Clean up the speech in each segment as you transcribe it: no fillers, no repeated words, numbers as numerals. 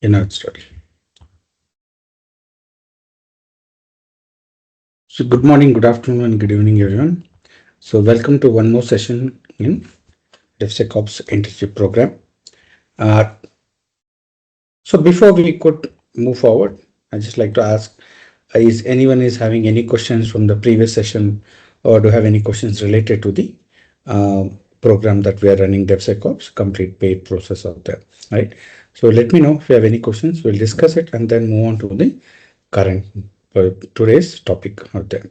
Study. So good morning, good afternoon, and good evening, everyone. So welcome to one more session in DevSecOps internship program. Uh, so before we could move forward, I'd just like to ask, is anyone is having any questions from the previous session, or do have any questions related to the program that we are running, DevSecOps, complete paid process out there, right? So let me know if you have any questions. We'll discuss it and then move on to the current today's topic out there.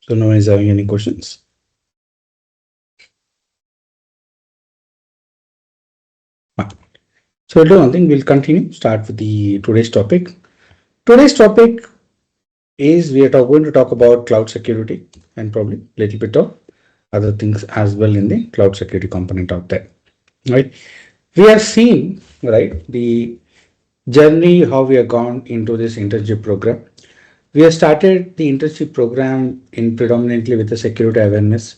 So no one is having any questions. So we'll do one thing. We'll continue. Start with the today's topic. Today's topic is we are going to talk about cloud security and probably a little bit of other things as well in the cloud security component out there. Right. We have seen the journey how we have gone into this internship program. We have started the internship program in predominantly with the security awareness.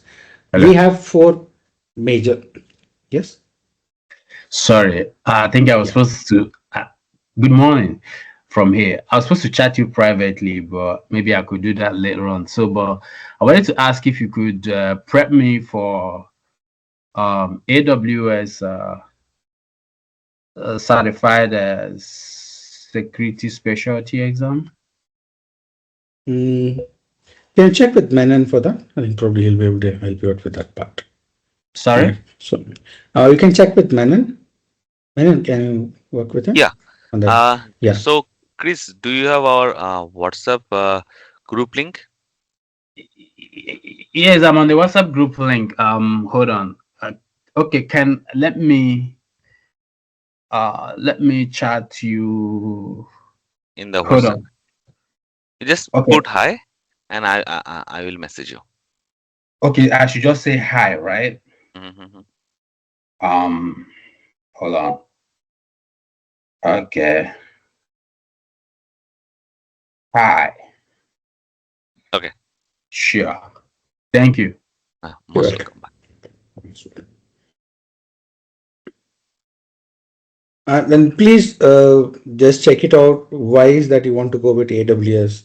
Hello. We have four major. Yes. Sorry, I think I was Yeah. supposed to. Good morning from here. I was supposed to chat you privately, but maybe I could do that later on. So, but I wanted to ask if you could prep me for AWS certified as security specialty exam. Can you check with Menon for that? I think probably he'll be able to help you out with that part. Sorry. Yeah. So you can check with Menon. Menon, can you work with him? Yeah. On that? Yeah. So, Chris, do you have our WhatsApp group link? Yes, I'm on the WhatsApp group link. Hold on. Okay, let me chat you. In the Hold WhatsApp? on. You just Okay. put hi, and I will message you. Okay, I should just say hi, right? Mm-hmm. Hold on. Okay. Hi. Okay. Sure. Thank you. Most You're welcome. then please just check it out. Why is that you want to go with AWS?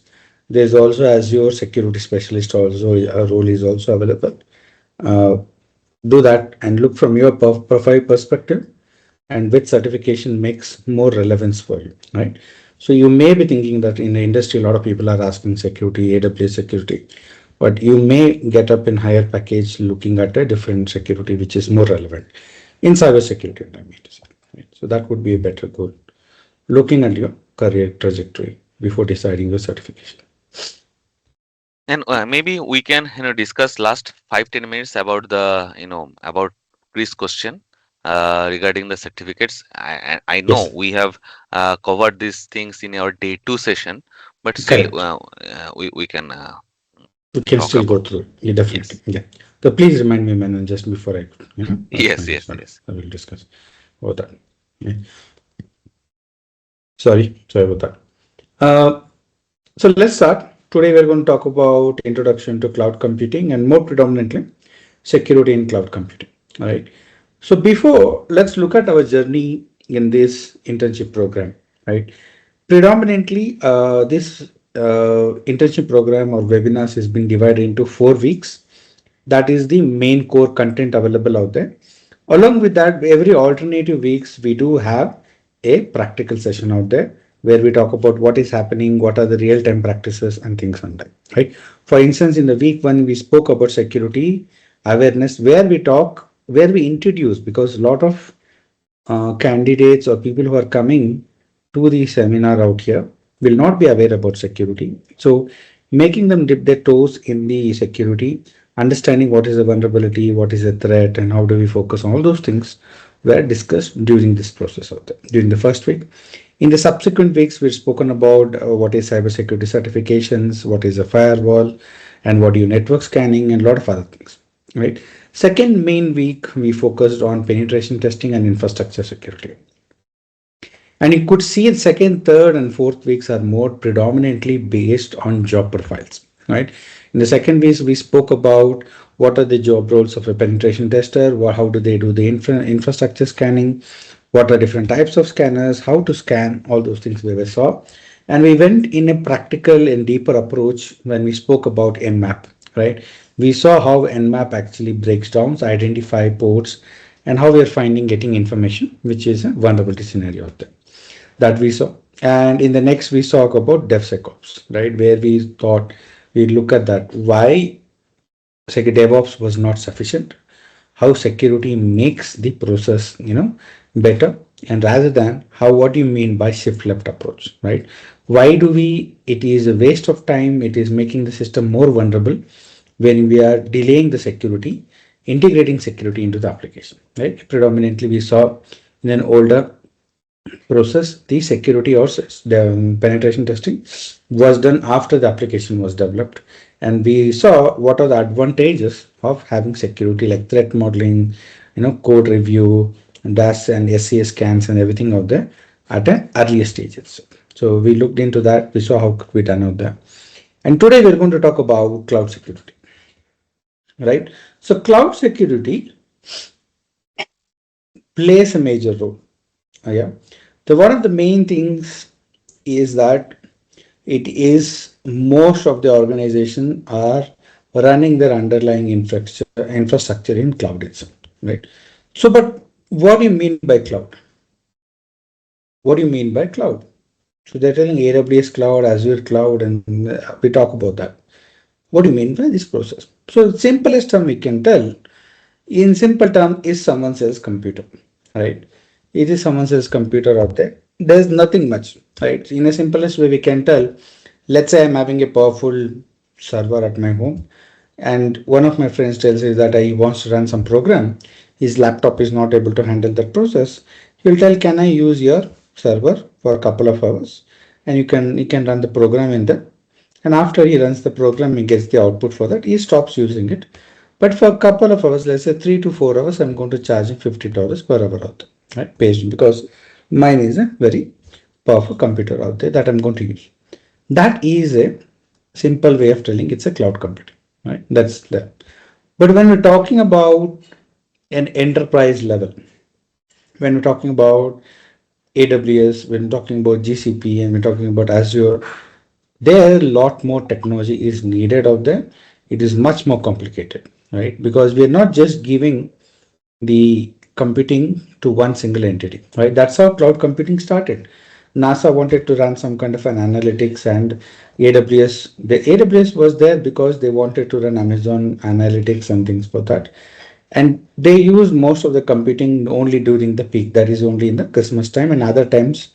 There's also Azure security specialist also, a role is also available. Do that and look from your profile perspective and which certification makes more relevance for you, right? So you may be thinking that in the industry, a lot of people are asking security, AWS security, but you may get up in higher package looking at a different security, which is more relevant in cybersecurity, I mean to say. Right? So that would be a better goal, looking at your career trajectory before deciding your certification. And maybe we can discuss last 5-10 minutes about the about Chris question regarding the certificates. I know Yes, we have covered these things in our day 2 session, but still correct. we can We can talk still go about. through it. Yeah, definitely. Yes. Yeah. So please remind me, man, just before I, Yes. I Yes. just want Yes. I will discuss about that. Yeah. Sorry about that. So let's start. Today we're going to talk about introduction to cloud computing and more predominantly security in cloud computing. All right. So before, let's look at our journey in this internship program. Right. Predominantly, this internship program or webinars has been divided into 4 weeks. That is the main core content available out there. Along with that, every alternative weeks, we do have a practical session out there where we talk about what is happening, what are the real-time practices and things like that, right? For instance, in the week one, we spoke about security awareness, where we introduce, because a lot of candidates or people who are coming to the seminar out here will not be aware about security. So making them dip their toes in the security, understanding what is a vulnerability, what is a threat, and how do we focus on all those things were discussed during this process out there, during the first week. In the subsequent weeks, we've spoken about what is cybersecurity certifications, what is a firewall, and what do network scanning, and a lot of other things, right? Second main week, we focused on penetration testing and infrastructure security. And you could see the second, third, and fourth weeks are more predominantly based on job profiles, right? In the second piece, we spoke about what are the job roles of a penetration tester, how do they do the infrastructure scanning, what are different types of scanners, how to scan, all those things we saw. And we went in a practical and deeper approach when we spoke about Nmap, right? We saw how Nmap actually breaks down, identify ports, and how we are finding getting information, which is a vulnerability scenario out there that we saw. And in the next, we talk about DevSecOps, right? Where we thought we look at that why DevOps was not sufficient, how security makes the process, better, and rather than how what do you mean by shift left approach, right? Why do we? It is a waste of time. It is making the system more vulnerable when we are delaying the security, integrating security into the application, right? Predominantly, we saw in an older process, the security or the penetration testing was done after the application was developed. And we saw what are the advantages of having security like threat modeling, code review, and DAS and SCA scans and everything out there at an earlier stages. So we looked into that. We saw how could be done out there. And today we're going to talk about cloud security, right? So cloud security plays a major role. Yeah. So one of the main things is that it is most of the organization are running their underlying infrastructure in cloud itself, right? So, but what do you mean by cloud? What do you mean by cloud? So they're telling AWS cloud, Azure cloud, and we talk about that. What do you mean by this process? So the simplest term we can tell in simple term is someone else's computer, right? It is someone else's computer out there. There's nothing much, right? In a simplest way we can tell, let's say I'm having a powerful server at my home and one of my friends tells me that he wants to run some program. His laptop is not able to handle that process. He'll tell, can I use your server for a couple of hours and you can run the program in there. And after he runs the program, he gets the output for that. He stops using it. But for a couple of hours, let's say 3 to 4 hours, I'm going to charge him $50 per hour out there, right? Based because mine is a very powerful computer out there that I'm going to use. That is a simple way of telling it's a cloud computing, right? That's there. But when we're talking about an enterprise level, when we're talking about AWS, when we're talking about GCP, and we're talking about Azure, there a lot more technology is needed out there. It is much more complicated, right? Because we're not just giving the computing to one single entity, right? That's how cloud computing started. NASA wanted to run some kind of an analytics and AWS was there because they wanted to run Amazon analytics and things for that. And they use most of the computing only during the peak, that is only in the Christmas time, and other times,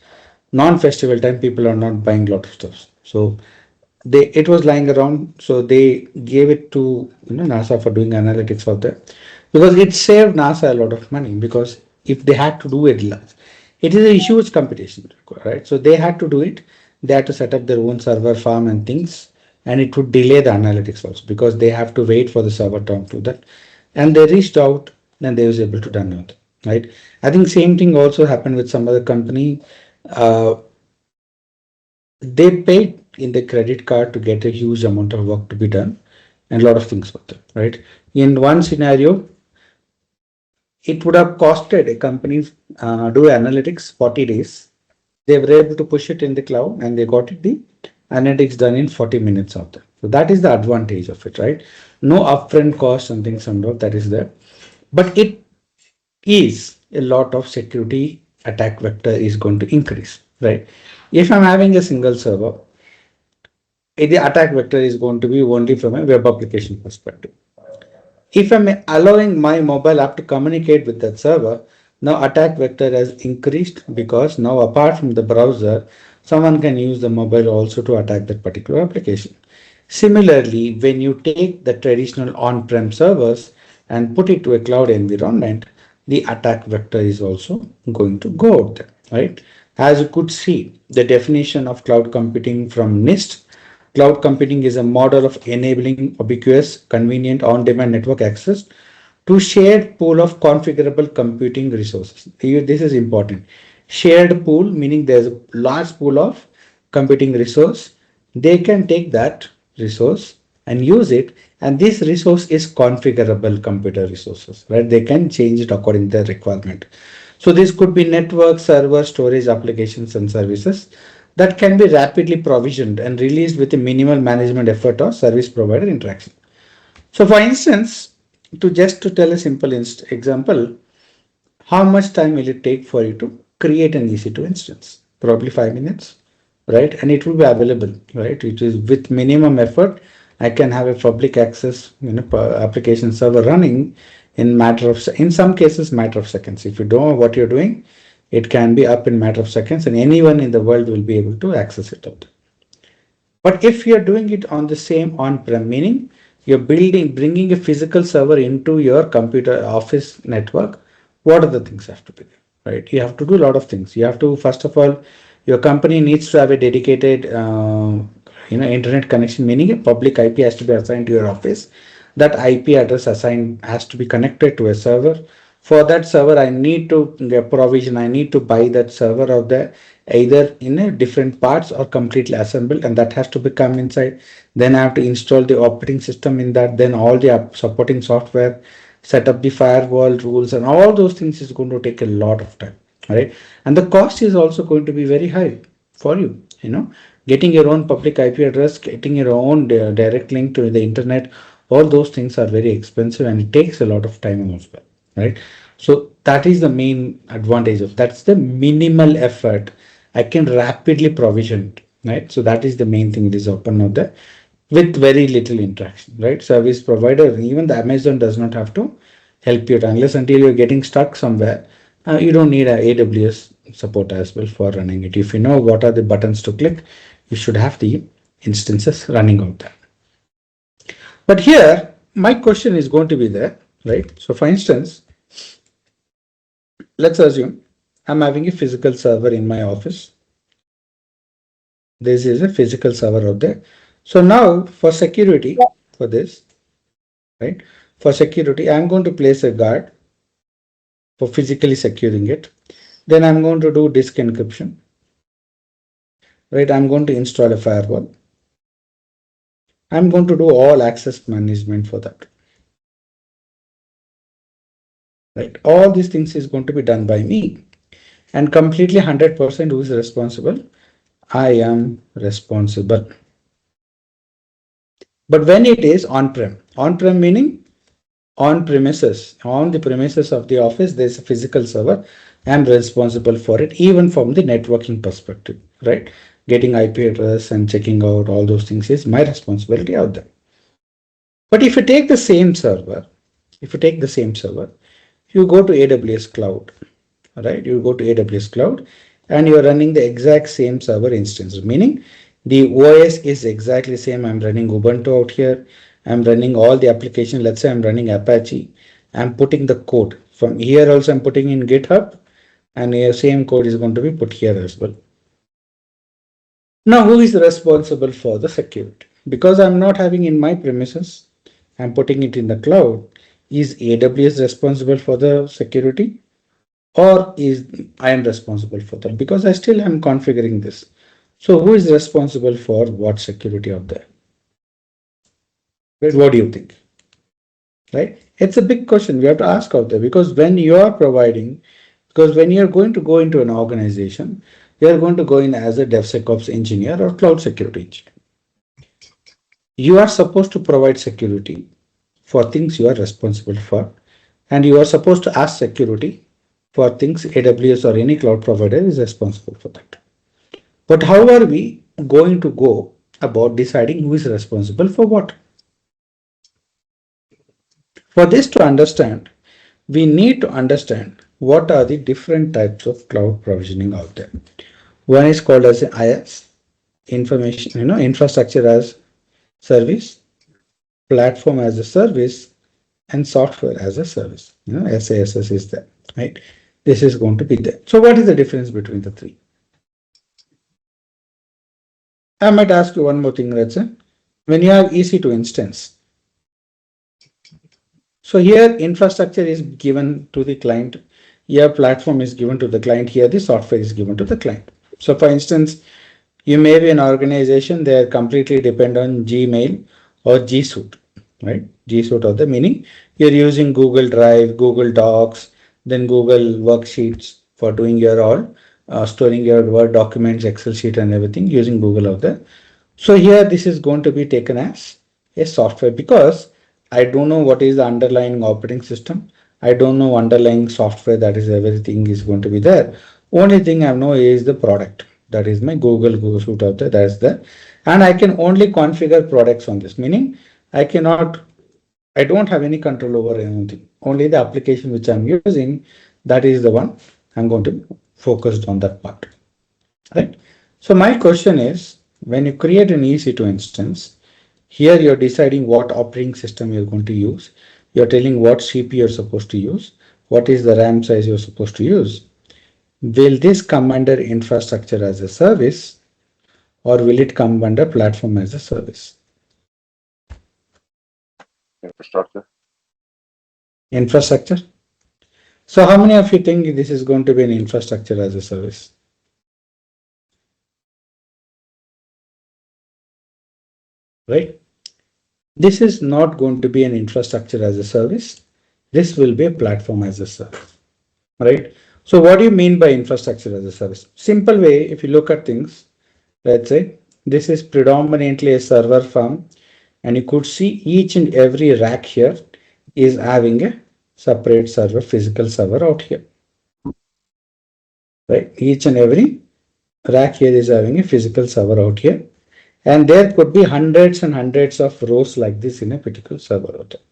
non-festival time, people are not buying a lot of stuff. So it was lying around, so they gave it to NASA for doing analytics out there because it saved NASA a lot of money because if they had to do it it is a huge computation, right? So they had to do it. They had to set up their own server farm and things, and it would delay the analytics also because they have to wait for the server to do that. And they reached out, and they was able to done it, right? I think same thing also happened with some other company. They paid in the credit card to get a huge amount of work to be done, and a lot of things were there, right? In one scenario, it would have costed a company do analytics 40 days. They were able to push it in the cloud and they got it the analytics done in 40 minutes out there. So that is the advantage of it, right? No upfront cost and things and all that is there. But it is a lot of security attack vector is going to increase, right? If I'm having a single server, the attack vector is going to be only from a web application perspective. If I'm allowing my mobile app to communicate with that server, now attack vector has increased because now apart from the browser, someone can use the mobile also to attack that particular application. Similarly, when you take the traditional on-prem servers and put it to a cloud environment, the attack vector is also going to go out there, right? As you could see, the definition of cloud computing from NIST. Cloud computing is a model of enabling ubiquitous, convenient, on-demand network access to shared pool of configurable computing resources. This is important. Shared pool meaning there's a large pool of computing resource. They can take that resource and use it. And this resource is configurable computer resources, right? They can change it according to their requirement. So this could be network, server, storage, applications, and services that can be rapidly provisioned and released with a minimal management effort or service provider interaction. So for instance, to tell a simple example, how much time will it take for you to create an EC2 instance? Probably 5 minutes, right? And it will be available, right? It is with minimum effort. I can have a public access, application server running in some cases, matter of seconds. If you don't know what you're doing, it can be up in matter of seconds, and anyone in the world will be able to access it out. But if you're doing it on the same on-prem, meaning you're bringing a physical server into your computer office network, what are the things have to be there, right? You have to do a lot of things. You have to, first of all, your company needs to have a dedicated, internet connection, meaning a public IP has to be assigned to your office. That IP address assigned has to be connected to a server. For that server, I need to get provision. I need to buy that server out there, either in a different parts or completely assembled, and that has to become inside. Then I have to install the operating system in that. Then all the supporting software, set up the firewall rules, and all those things is going to take a lot of time, right? And the cost is also going to be very high for you. Getting your own public IP address, getting your own direct link to the internet, all those things are very expensive and it takes a lot of time as well, right? So that is the main advantage of that's the minimal effort. I can rapidly provision it, right? So that is the main thing. It is open out there with very little interaction, right? Service provider, even the Amazon does not have to help you unless until you're getting stuck somewhere. You don't need a AWS support as well for running it. If you know what are the buttons to click, you should have the instances running out there. But here, my question is going to be there, right? So for instance, let's assume I'm having a physical server in my office. This is a physical server out there. So now for security, for this, right? For security, I'm going to place a guard for physically securing it. Then I'm going to do disk encryption, right? I'm going to install a firewall. I'm going to do all access management for that, right? All these things is going to be done by me, and completely 100% who is responsible? I am responsible. But when it is on-prem meaning on the premises of the office, there's a physical server. I'm responsible for it, even from the networking perspective, right? Getting IP address and checking out all those things is my responsibility out there. But if you take the same server, you go to AWS cloud, right? You go to AWS cloud and you're running the exact same server instance, meaning the OS is exactly the same. I'm running Ubuntu out here. I'm running all the application. Let's say I'm running Apache. I'm putting the code from here also. I'm putting in GitHub, and the same code is going to be put here as well. Now, who is responsible for the security? Because I'm not having in my premises, I'm putting it in the cloud. Is AWS responsible for the security, or is I am responsible for that? Because I still am configuring this. So who is responsible for what security out there? Right? What do you think? Right? It's a big question we have to ask out there, because when you're going to go into an organization, you're going to go in as a DevSecOps engineer or cloud security engineer. You are supposed to provide security for things you are responsible for, and you are supposed to ask security for things AWS or any cloud provider is responsible for that. But how are we going to go about deciding who is responsible for what? For this to understand, we need to understand what are the different types of cloud provisioning out there. One is called as IaaS, infrastructure as service, platform as a service, and software as a service. SaaS is there, right? This is going to be there. So what is the difference between the three? I might ask you one more thing, let's say, when you have EC2 instance. So here infrastructure is given to the client, here platform is given to the client, here the software is given to the client. So for instance, you may be an organization, they are completely depend on Gmail or G Suite, right? G Suite of the meaning you're using Google Drive, Google Docs, then Google Worksheets for doing your all, storing your Word documents, Excel sheet and everything using Google out there. So here this is going to be taken as a software because I don't know what is the underlying operating system. I don't know underlying software, that is everything is going to be there. Only thing I know is the product. That is my Google Suite out there. That's there. And I can only configure products on this, meaning I don't have any control over anything. Only the application which I'm using, that is the one I'm going to be focused on that part. Right? So my question is, when you create an EC2 instance, here you're deciding what operating system you're going to use. You're telling what CPU you're supposed to use. What is the RAM size you're supposed to use? Will this come under infrastructure as a service or will it come under platform as a service? Infrastructure. Infrastructure. So how many of you think this is going to be an infrastructure as a service? Right? This is not going to be an infrastructure as a service. This will be a platform as a service. Right? So what do you mean by infrastructure as a service? Simple way, if you look at things, let's say this is predominantly a server farm, and you could see each and every rack here is having a separate server, physical server out here. Right? Each and every rack here is having a physical server out here. And there could be hundreds and hundreds of rows like this in a particular server out there.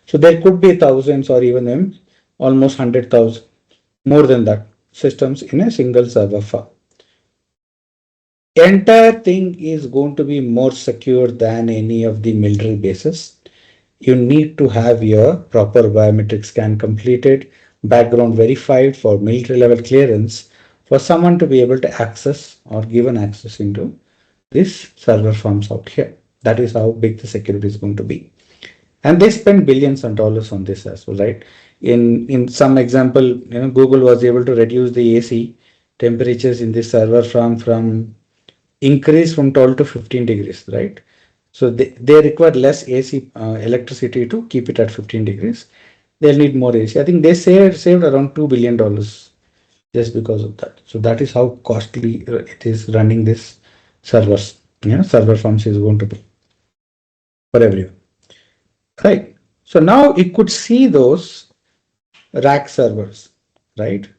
So there could be thousands or even almost 100,000, more than that, systems in a single server farm. Entire thing is going to be more secure than any of the military bases. You need to have your proper biometric scan completed, background verified for military level clearance for someone to be able to access or given access into this server farms out here. That is how big the security is going to be. And they spend billions of dollars on this as well, right? In some example, Google was able to reduce the AC temperatures in this server from increase from 12 to 15 degrees, right? So they require less AC electricity to keep it at 15 degrees. They'll need more AC. I think they saved around $2 billion just because of that. So that is how costly it is running this servers. Server farms is going to be for everyone. Right. So now you could see those rack servers, right?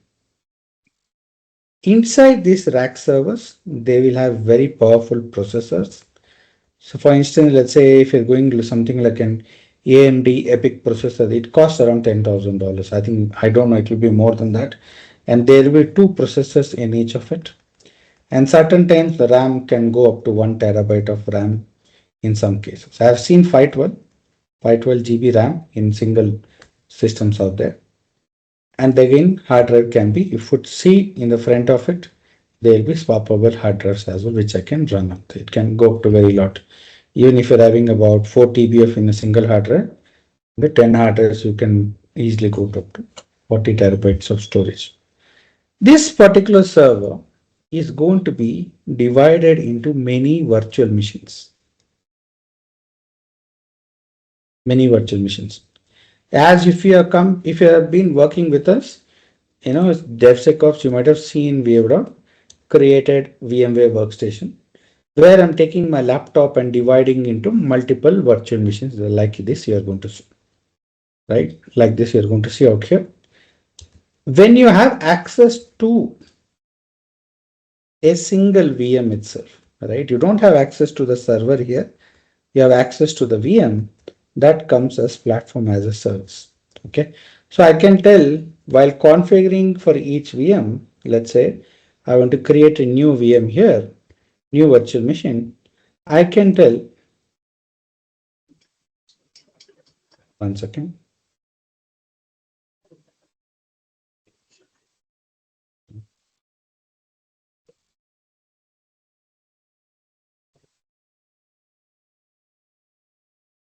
Inside these rack servers, they will have very powerful processors. So for instance, let's say if you're going to something like an AMD EPIC processor, it costs around $10,000. I don't know, it will be more than that. And there will be two processors in each of it. And certain times the RAM can go up to 1 terabyte of RAM in some cases. I have seen 512 GB RAM in single systems out there. And again, hard drive can be, if you see in the front of it, there will be swappable hard drives as well, which I can run up. It can go up to very lot. Even if you're having about 4 TB of in a single hard drive, the 10 hard drives, you can easily go up to 40 terabytes of storage. This particular server is going to be divided into many virtual machines. Many virtual machines. As if you have been working with us, DevSecOps, you might have seen we have created VMware workstation where I'm taking my laptop and dividing into multiple virtual machines like this you are going to see, right? Like this you're going to see out here. When you have access to a single VM itself, right? You don't have access to the server here. You have access to the VM that comes as platform as a service. Okay. So I can tell while configuring for each VM, let's say I want to create a new VM here, new virtual machine. I can tell, one second.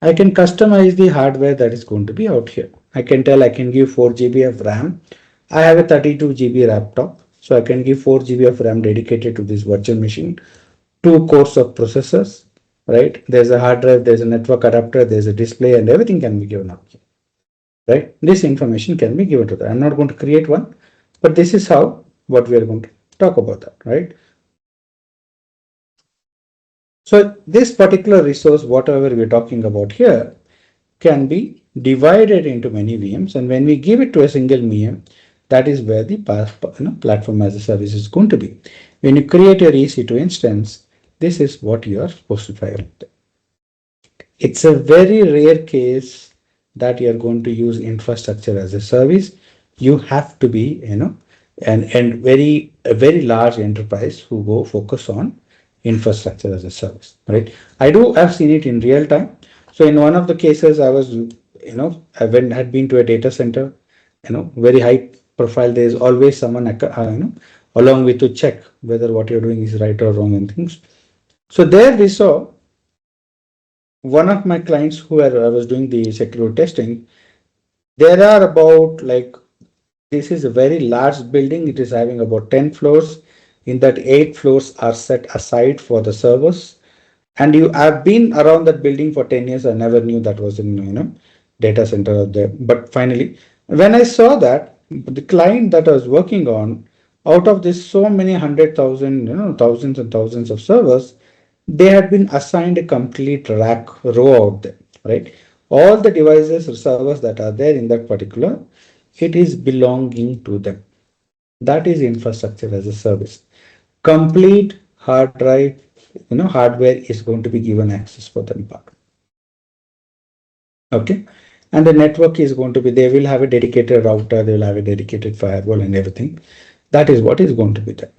I can customize the hardware that is going to be out here. I can tell I can give 4 GB of RAM. I have a 32 GB laptop, so I can give 4 GB of RAM dedicated to this virtual machine, 2 cores of processors, right? There's a hard drive, there's a network adapter, there's a display, and everything can be given up, right? This information can be given to that. I'm not going to create one, but this is how what we are going to talk about that, right? So this particular resource, whatever we're talking about here, can be divided into many VMs, and when we give it to a single VM, that is where the platform as a service is going to be. When you create your EC2 instance, this is what you are supposed to fire. It's a very rare case that you are going to use infrastructure as a service. You have to be, and very a very large enterprise who go focus on infrastructure as a service, right? I do have seen it in real time. So in one of the cases, I was, I had been to a data center, very high profile. There is always someone, along with to check whether what you're doing is right or wrong and things. So there we saw one of my clients who I was doing the security testing. There are about like, this is a very large building. It is having about 10 floors. In that, 8 floors are set aside for the servers. And you have been around that building for 10 years. I never knew that was in, data center out there. But finally, when I saw that, the client that I was working on, out of this so many 100,000, thousands and thousands of servers, they had been assigned a complete rack row out there, right? All the devices or servers that are there in that particular, it is belonging to them. That is infrastructure as a service. Complete hard drive, hardware is going to be given access for them back. Okay. And the network is going to be, they will have a dedicated router, they will have a dedicated firewall and everything. That is what is going to be there,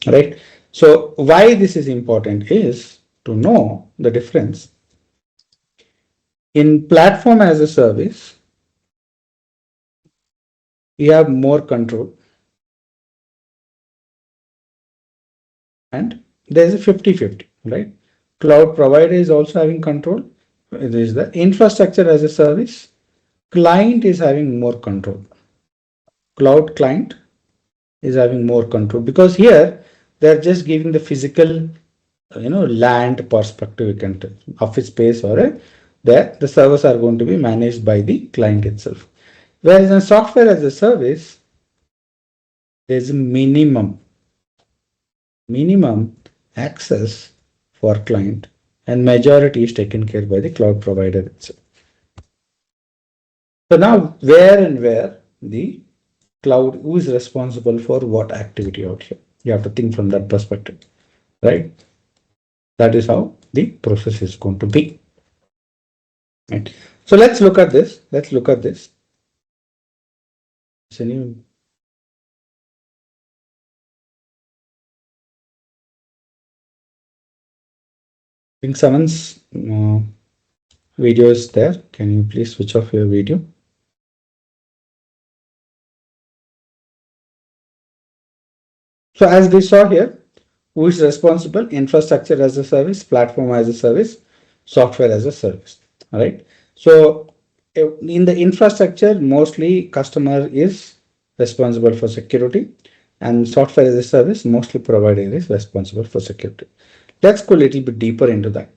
right? So why this is important is to know the difference. In platform as a service, you have more control, and there's a 50-50, right? Cloud provider is also having control. There is the infrastructure as a service. Client is having more control. Cloud client is having more control because here they're just giving the physical, land perspective. You can tell office space or the servers are going to be managed by the client itself. Whereas in software as a service, there's a minimum access for client, and majority is taken care by the cloud provider itself. So now where the cloud, who is responsible for what activity out here? You have to think from that perspective, right? That is how the process is going to be. Right. So let's look at this. I think someone's video is there. Can you please switch off your video? So as we saw here, who is responsible? Infrastructure as a service, platform as a service, software as a service. All right. So in the infrastructure, mostly customer is responsible for security, and software as a service, mostly provider is responsible for security. Let's go a little bit deeper into that.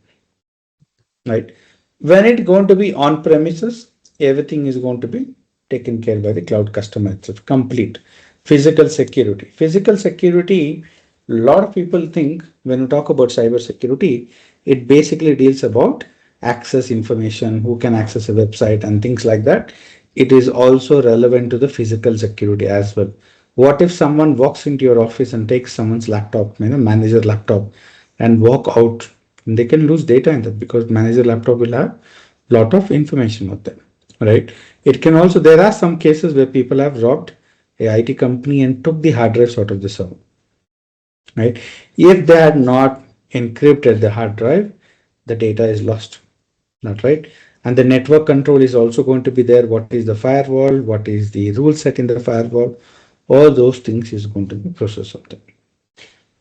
Right. When it's going to be on premises, everything is going to be taken care by the cloud customer itself. Complete physical security. Physical security, a lot of people think when we talk about cybersecurity, it basically deals about access information, who can access a website and things like that. It is also relevant to the physical security as well. What if someone walks into your office and takes someone's laptop, manager laptop, and walk out? They can lose data in that because manager laptop will have a lot of information with them, right? It can also, there are some cases where people have robbed a IT company and took the hard drives out of the server, right? If they had not encrypted the hard drive, the data is lost, not right? And the network control is also going to be there. What is the firewall? What is the rule set in the firewall? All those things is going to be processed of them,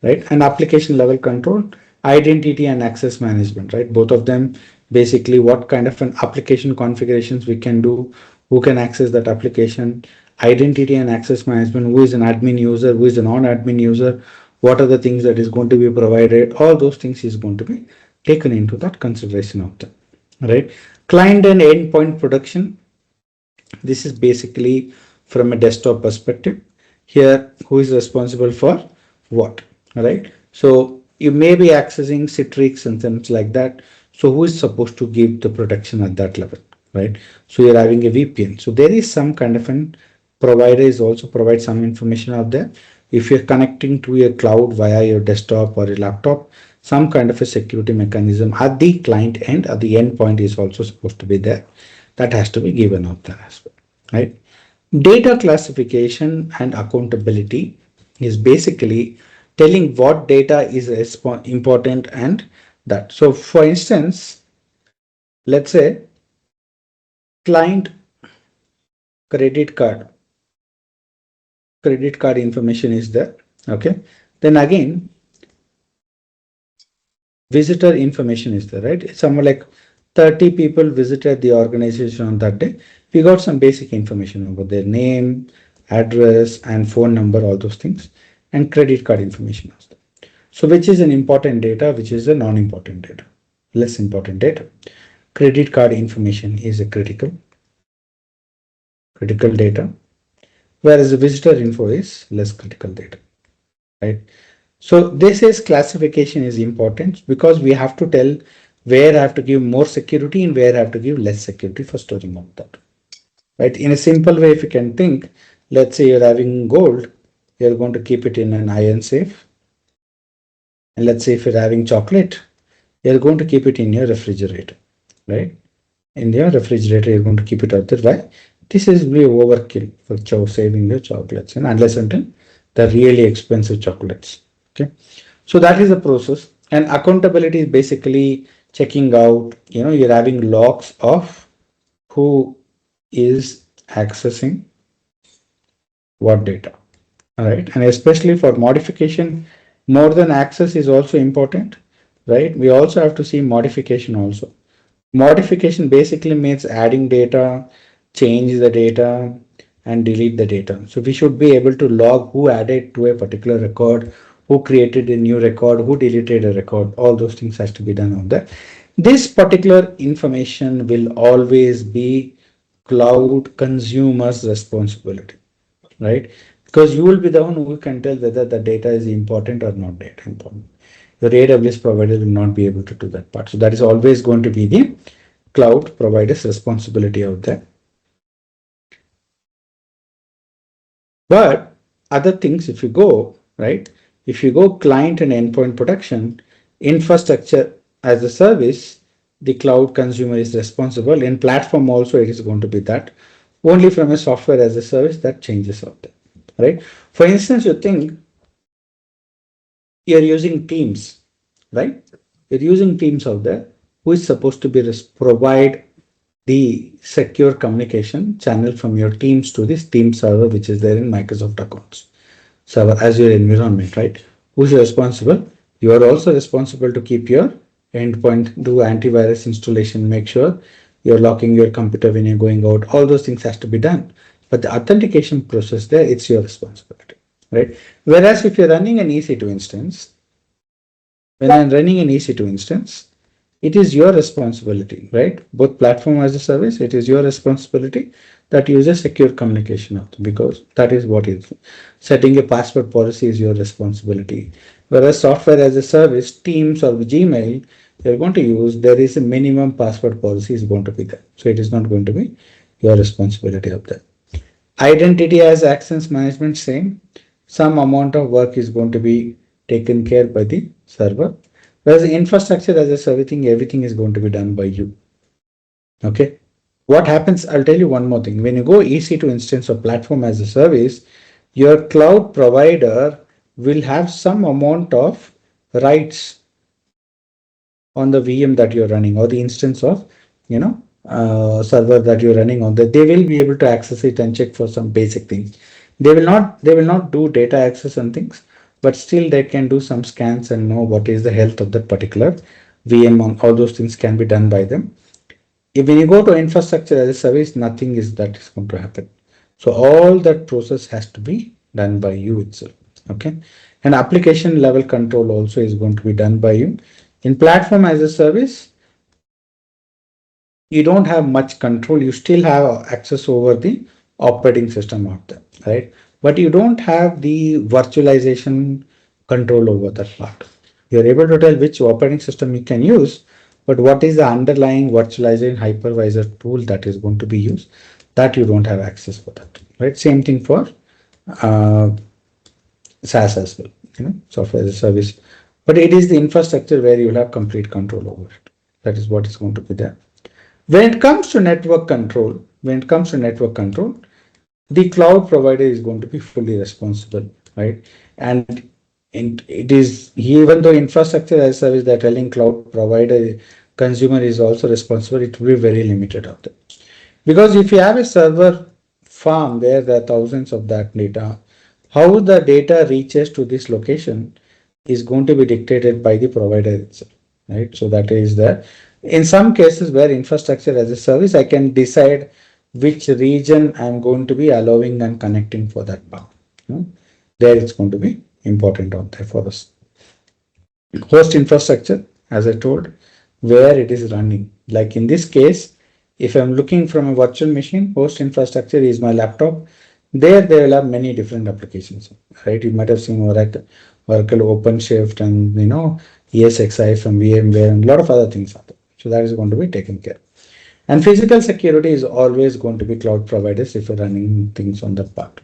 right? And application level control, identity and access management, right? Both of them, basically what kind of an application configurations we can do, who can access that application, identity and access management, who is an admin user, who is a non-admin user, what are the things that is going to be provided, all those things is going to be taken into that consideration of that, right? Client and endpoint protection. This is basically from a desktop perspective. Here, who is responsible for what, right? So you may be accessing Citrix and things like that. So who is supposed to give the protection at that level, right? So you're having a VPN. So there is some kind of an provider is also provide some information out there. If you're connecting to your cloud via your desktop or your laptop, some kind of a security mechanism at the client end, at the endpoint is also supposed to be there. That has to be given out there as well, right? Data classification and accountability is basically telling what data is important and that. So for instance, let's say client credit card, information is there. Okay. Then again, visitor information is there, right? It's somewhere like 30 people visited the organization on that day. We got some basic information about their name, address, and phone number, all those things, and credit card information. So which is an important data, which is a non-important data, less important data. Credit card information is a critical data, whereas the visitor info is less critical data, right? So this is classification is important because we have to tell where I have to give more security and where I have to give less security for storing of that, right? In a simple way, if you can think, let's say you're having gold, you're going to keep it in an iron safe. And let's say if you're having chocolate, you're going to keep it in your refrigerator, right? In your refrigerator, you're going to keep it out there. Why? This is really overkill for saving your chocolates, and unless until the really expensive chocolates. Okay, so that is the process. And accountability is basically checking out. You're having logs of who is accessing what data. All right, and especially for modification, more than access is also important, right? We also have to see modification also. Modification basically means adding data, change the data, and delete the data. So we should be able to log who added to a particular record, who created a new record, who deleted a record. All those things has to be done on that. This particular information will always be cloud consumer's responsibility, right? Because you will be the one who can tell whether the data is important or not data important. Your AWS provider will not be able to do that part. So that is always going to be the cloud provider's responsibility out there. But other things, if you go, right, if you go client and endpoint protection, infrastructure as a service, the cloud consumer is responsible. In platform also, it is going to be that. Only from a software as a service that changes out there, right? For instance, you think you're using Teams, right? You're using Teams out there, who is supposed to be provide the secure communication channel from your Teams to this Teams server, which is there in Microsoft accounts server as your environment, right? Who's responsible? You are also responsible to keep your endpoint, do antivirus installation, make sure you're locking your computer when you're going out. All those things has to be done. But the authentication process there, it's your responsibility, right? Whereas if you're running an EC2 instance, when I'm running an EC2 instance, it is your responsibility, right? Both platform as a service, it is your responsibility that uses secure communication out, because that is what is setting a password policy is your responsibility. Whereas software as a service, Teams or Gmail, you're going to use, there is a minimum password policy is going to be there. So it is not going to be your responsibility of that. Identity as access management, same. Some amount of work is going to be taken care by the server. Whereas the infrastructure as a service, everything is going to be done by you. Okay. What happens? I'll tell you one more thing. When you go EC2 instance or platform as a service, your cloud provider will have some amount of rights on the VM that you're running, or the instance of, server that you're running on that. They will be able to access it and check for some basic things. They will not do data access and things, but still they can do some scans and know what is the health of that particular VM. On all those things can be done by them. If when you go to infrastructure as a service, nothing is that is going to happen. So all that process has to be done by you itself. Okay. And application level control also is going to be done by you. In platform as a service, you don't have much control. You still have access over the operating system out there, right? But you don't have the virtualization control over that part. You're able to tell which operating system you can use, but what is the underlying virtualization hypervisor tool that is going to be used, that you don't have access for that, right? Same thing for uh, SaaS as well, software as a service. But it is the infrastructure where you'll have complete control over it. That is what is going to be there. When it comes to network control, the cloud provider is going to be fully responsible, right? And it is, even though infrastructure as a service, they're telling cloud provider, consumer is also responsible, it will be very limited out there. Because if you have a server farm where there are thousands of that data, how the data reaches to this location is going to be dictated by the provider itself, right? So that is there. In some cases where infrastructure as a service, I can decide which region I'm going to be allowing and connecting for that part. There it's going to be important out there for us. Host infrastructure, as I told, where it is running. Like in this case, if I'm looking from a virtual machine, host infrastructure is my laptop. There they will have many different applications, right? You might have seen Oracle OpenShift and ESXi from VMware and a lot of other things out there. So that is going to be taken care of. And physical security is always going to be cloud providers if you're running things on that part,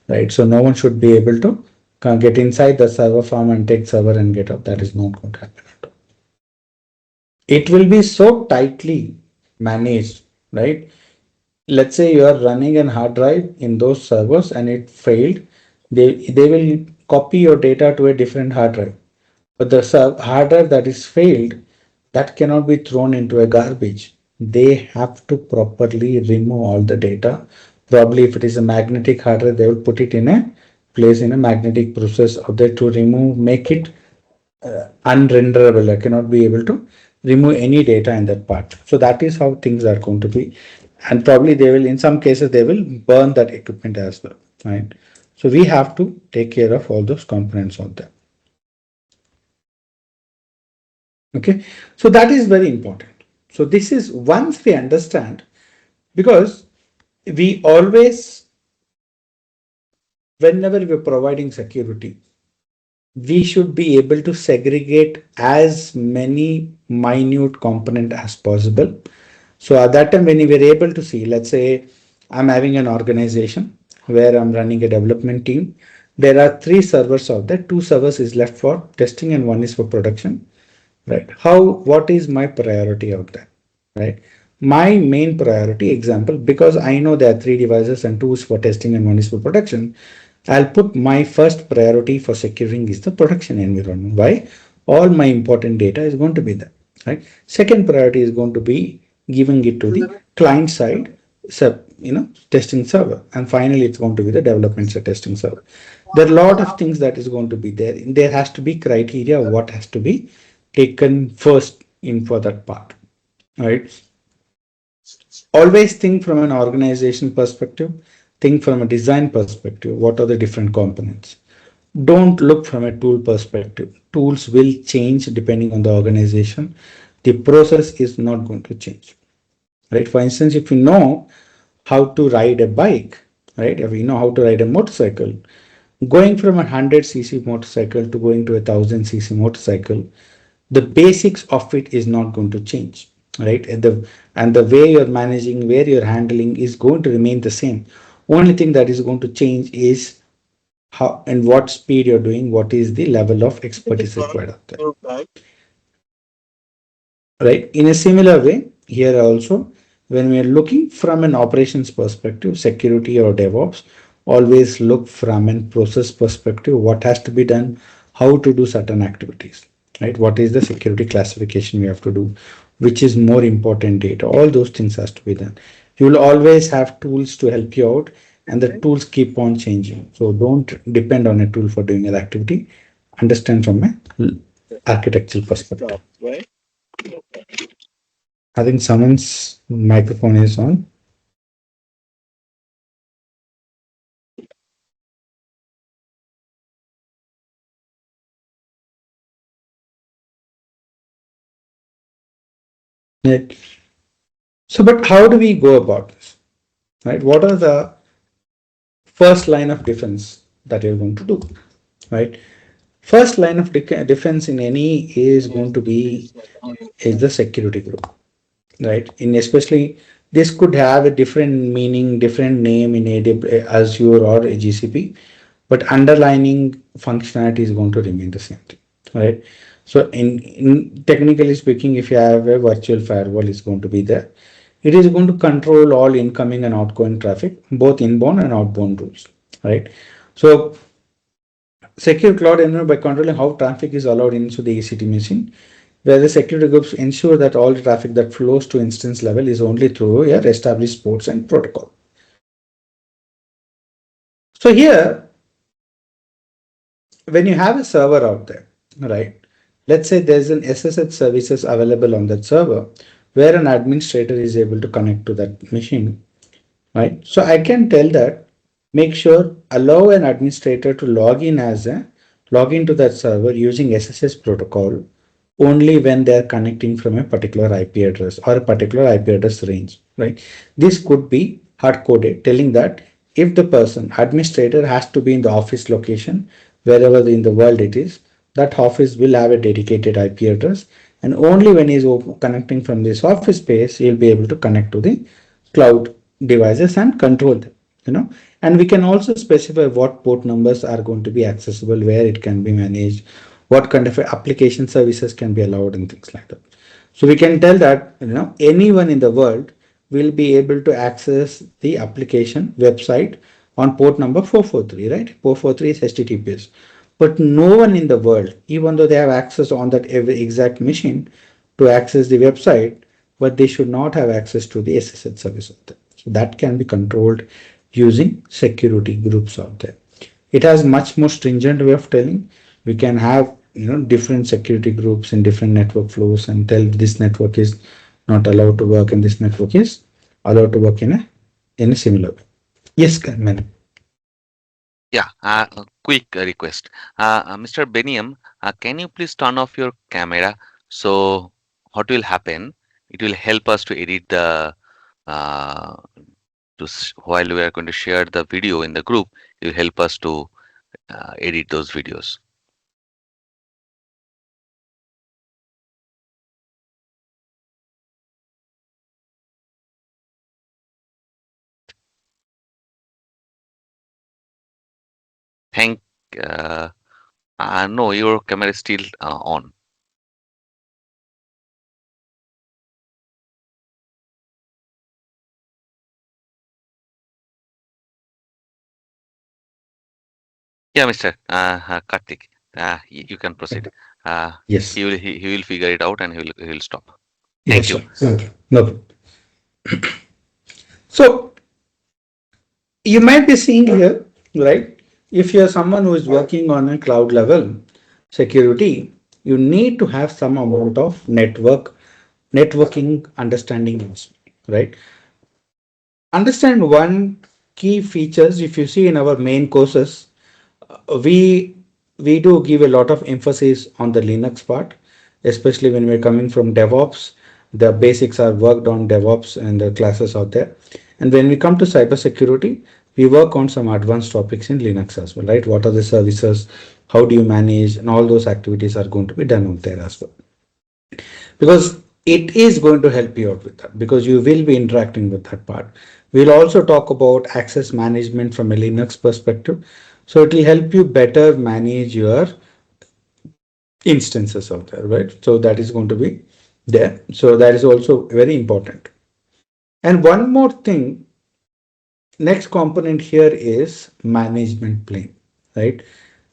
right? So no one should be able to get inside the server farm and take server and get out. That is not going to happen at all. It will be so tightly managed, right? Let's say you are running a hard drive in those servers and it failed. They will copy your data to a different hard drive. But the hard drive that is failed, that cannot be thrown into a garbage. They have to properly remove all the data. Probably if it is a magnetic hard drive, they will put it in a place in a magnetic process of there to remove, make it unrenderable. I cannot be able to remove any data in that part. So that is how things are going to be. And probably they will, in some cases, they will burn that equipment as well, right? So we have to take care of all those components out there. Okay, so that is very important. So this is once we understand, because we always, whenever we're providing security, we should be able to segregate as many minute component as possible. So at that time, when we were able to see, let's say I'm having an organization where I'm running a development team. There are 3 servers out there. 2 servers is left for testing and 1 is for production. Right? What is my priority out there? Right? My main priority example, because I know there are 3 devices and 2 is for testing and 1 is for production, I'll put my first priority for securing is the production environment. Why? All my important data is going to be there. Right? Second priority is going to be giving it to the client side testing server, and finally it's going to be the development side testing server. There are a lot of things that is going to be there. There has to be criteria what has to be taken first in for that part, right? Always think from an organization perspective, think from a design perspective, what are the different components. Don't look from a tool perspective. Tools will change depending on the organization. The process is not going to change, right? For instance, if you know how to ride a bike, right? If you know how to ride a motorcycle, going from a 100cc motorcycle to going to a 1000cc motorcycle, the basics of it is not going to change, right? And the way you're managing, where you're handling is going to remain the same. Only thing that is going to change is how and what speed you're doing, what is the level of expertise required out there. Right? In a similar way, here also, when we are looking from an operations perspective, security or DevOps, always look from a process perspective, what has to be done, how to do certain activities, right? What is the security classification we have to do, which is more important data, all those things has to be done. You will always have tools to help you out, and the tools keep on changing. So don't depend on a tool for doing an activity. Understand from a architectural perspective. I think someone's microphone is on. Right. So, but how do we go about this? Right? What are the first line of defense that you're going to do? Right? First line of defense in any is going to be is the security group, right? In especially this could have a different meaning, different name in AWS, Azure or a GCP, but underlining functionality is going to remain the same thing, right? So in technically speaking, if you have a virtual firewall, is going to be there. It is going to control all incoming and outgoing traffic, both inbound and outbound rules, right? So secure cloud environment by controlling how traffic is allowed into the ECT machine, where the security groups ensure that all the traffic that flows to instance level is only through your established ports and protocol. So here, when you have a server out there, right? Let's say there's an SSH services available on that server where an administrator is able to connect to that machine, right? So I can tell that make sure allow an administrator to log into that server using SSH protocol only when they are connecting from a particular IP address or a particular IP address range, right? This could be hard coded telling that if the person administrator has to be in the office location wherever in the world it is, that office will have a dedicated IP address, and only when he is connecting from this office space he'll be able to connect to the cloud devices and control them, and we can also specify what port numbers are going to be accessible, where it can be managed, what kind of application services can be allowed, and things like that. So we can tell that anyone in the world will be able to access the application website on port number 443, right? 443 is HTTPS. But no one in the world, even though they have access on that every exact machine to access the website, but they should not have access to the SSH service out there. So that can be controlled using security groups out there. It has much more stringent way of telling. We can have different security groups in different network flows and tell this network is not allowed to work and this network is allowed to work in a similar way. Yes, Carmen. Yeah, a quick request. Mr. Beniam, can you please turn off your camera? So what will happen? It will help us to edit the uh, while we are going to share the video in the group. It will help us to edit those videos. Thank. Uh, no, your camera is still on. Yeah, Mr. Karthik, you can proceed. Yes. He will figure it out and he will stop. Yes, Thank you. sir. No problem. So you might be seeing here, right? If you're someone who is working on a cloud level security, you need to have some amount of networking understanding, right? Understand one key features. If you see in our main courses, we we do give a lot of emphasis on the Linux part, especially when we're coming from DevOps. The basics are worked on DevOps and the classes out there. And when we come to cybersecurity, we work on some advanced topics in Linux as well, right? What are the services? How do you manage? And all those activities are going to be done out there as well, because it is going to help you out with that, because you will be interacting with that part. We'll also talk about access management from a Linux perspective. So it will help you better manage your instances out there, right? So that is going to be there. So that is also very important. And one more thing, next component here is management plane, right?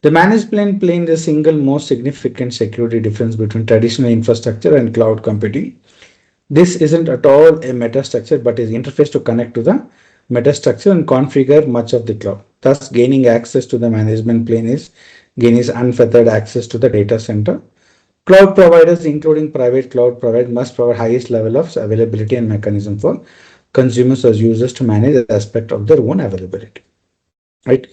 The management plane is the single most significant security difference between traditional infrastructure and cloud computing. This isn't at all a metastructure, but is interface to connect to the metastructure and configure much of the cloud. Thus, gaining access to the management plane is gaining unfettered access to the data center. Cloud providers, including private cloud providers, must provide highest level of availability and mechanism for consumers or users to manage the aspect of their own availability. Right.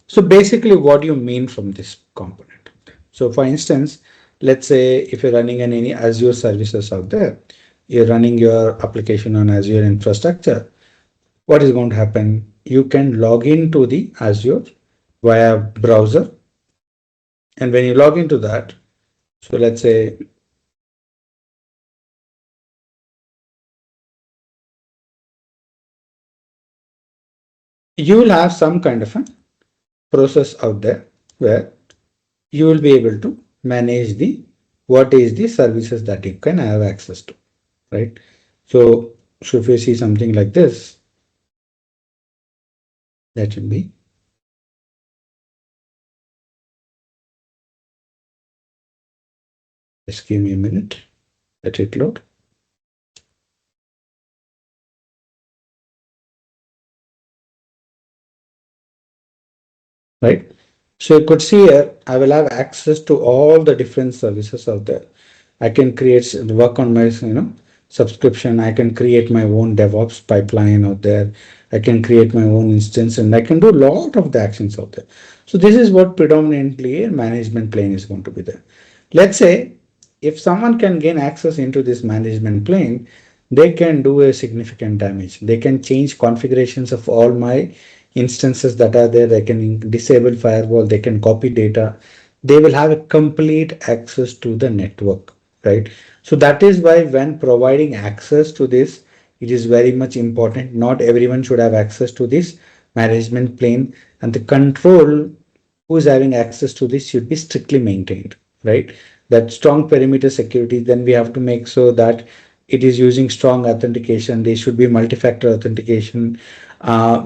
So basically, what do you mean from this component? So for instance, let's say if you're running any Azure services out there, you're running your application on Azure infrastructure, what is going to happen? You can log into the Azure via browser. And when you log into that, so let's say you will have some kind of a process out there where you will be able to manage the what is the services that you can have access to, right? So if you see something like this, that should be, just give me a minute, let it load. Right? So you could see here, I will have access to all the different services out there. I can create, work on my, subscription. I can create my own DevOps pipeline out there. I can create my own instance and I can do a lot of the actions out there. So this is what predominantly a management plane is going to be there. Let's say if someone can gain access into this management plane, they can do a significant damage. They can change configurations of all my instances that are there. They can disable firewall. They can copy data. They will have a complete access to the network, right? So that is why when providing access to this, it is very much important. Not everyone should have access to this management plane, and the control who is having access to this should be strictly maintained, right? That strong perimeter security, then we have to make sure that it is using strong authentication. There should be multi-factor authentication.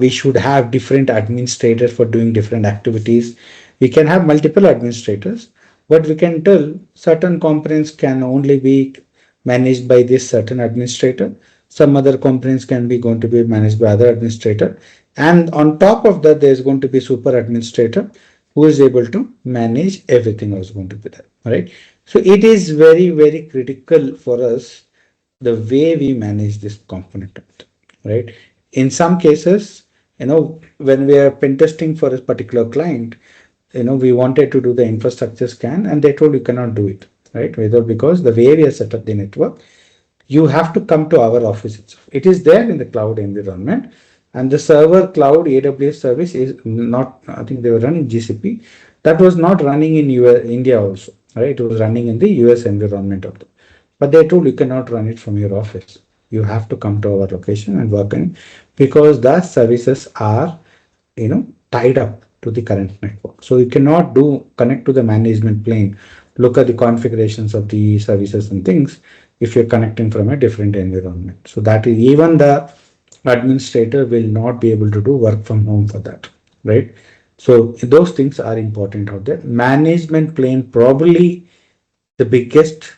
We should have different administrators for doing different activities. We can have multiple administrators, but we can tell certain components can only be managed by this certain administrator. Some other components can be going to be managed by other administrator. And on top of that, there's going to be super administrator who is able to manage everything else going to be there, right? So it is very, very critical for us the way we manage this component, right? In some cases, when we are pen testing for a particular client, we wanted to do the infrastructure scan and they told you cannot do it, right? Whether because the way we have set up the network, you have to come to our office itself. It is there in the cloud environment, and the server cloud AWS service is not, I think they were running GCP. That was not running in India also, right? It was running in the US environment of the, but they told you cannot run it from your office. You have to come to our location and work in, because the services are, tied up to the current network. So you cannot connect to the management plane, look at the configurations of the services and things if you're connecting from a different environment. So that is, even the administrator will not be able to do work from home for that, right? So those things are important out there. Management plane probably the biggest,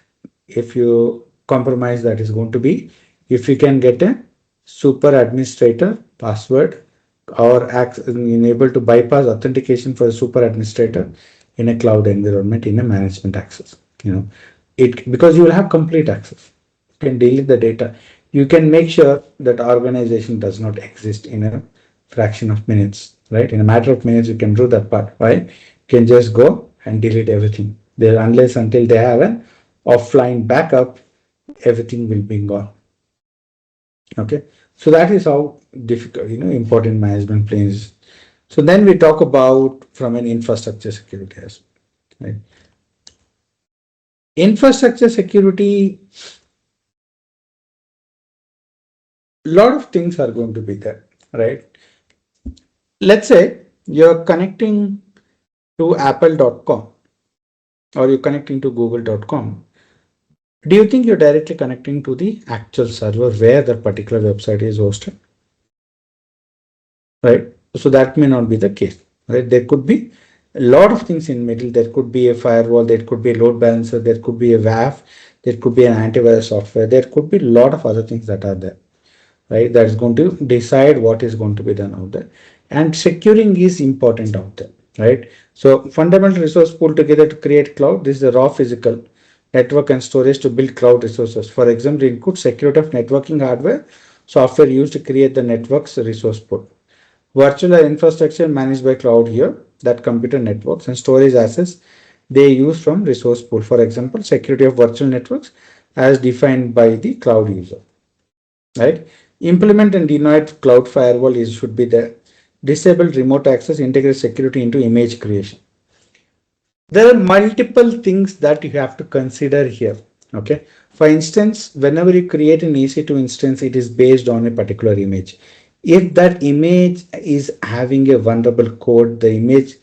if you compromise, that is going to be if you can get a super administrator password or enable to bypass authentication for a super administrator in a cloud environment in a management access. It, because you will have complete access. You can delete the data. You can make sure that organization does not exist in a fraction of minutes, right? In a matter of minutes, you can do that part. Why? You can just go and delete everything there, unless until they have an offline backup, everything will be gone. Okay, so that is how difficult, important management planes. So then we talk about from an infrastructure security as well, right? Infrastructure security, a lot of things are going to be there, right? Let's say you're connecting to apple.com or you're connecting to google.com. Do you think you're directly connecting to the actual server where that particular website is hosted? Right? So that may not be the case, right? There could be a lot of things in middle. There could be a firewall, there could be a load balancer, there could be a WAF, there could be an antivirus software, there could be a lot of other things that are there, right? That is going to decide what is going to be done out there. And securing is important out there, right? So fundamental resource pool together to create cloud. This is the raw physical network and storage to build cloud resources. For example, include security of networking hardware, software used to create the network's resource pool. Virtual infrastructure managed by cloud here, that computer networks and storage access they use from resource pool. For example, security of virtual networks as defined by the cloud user, right? Implement and deny cloud firewall is should be there. Disable remote access, integrate security into image creation. There are multiple things that you have to consider here. Okay. For instance, whenever you create an EC2 instance, it is based on a particular image. If that image is having a vulnerable code, the image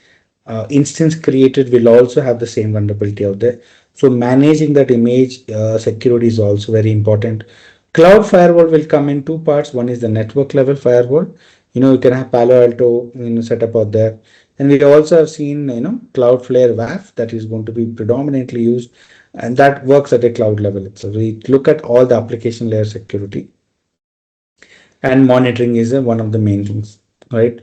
instance created will also have the same vulnerability out there. So managing that image security is also very important. Cloud firewall will come in two parts. One is the network level firewall. You can have Palo Alto, set up out there. And we also have seen, Cloudflare WAF that is going to be predominantly used, and that works at a cloud level itself. We look at all the application layer security, and monitoring is one of the main things, right?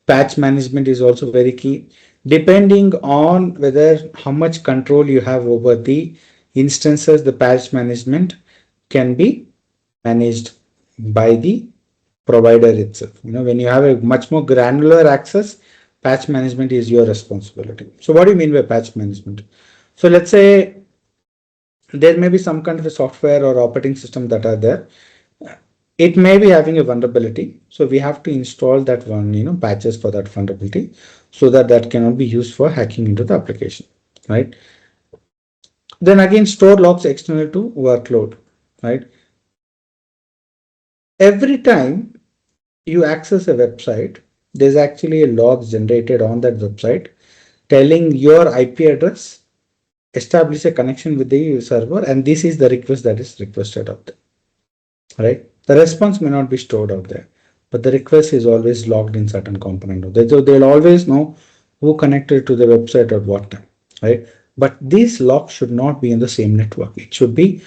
Patch management is also very key. Depending on whether how much control you have over the instances, the patch management can be managed by the provider itself. When you have a much more granular access, patch management is your responsibility. So what do you mean by patch management? So let's say there may be some kind of a software or operating system that are there. It may be having a vulnerability. So we have to install that one, patches for that vulnerability so that that cannot be used for hacking into the application, right? Then again, store logs external to workload, right? Every time you access a website, there's actually a log generated on that website telling your IP address, establish a connection with the server, and this is the request that is requested out there, right? The response may not be stored out there, but the request is always logged in certain component of that. So they'll always know who connected to the website at what time, right? But these logs should not be in the same network. It should be,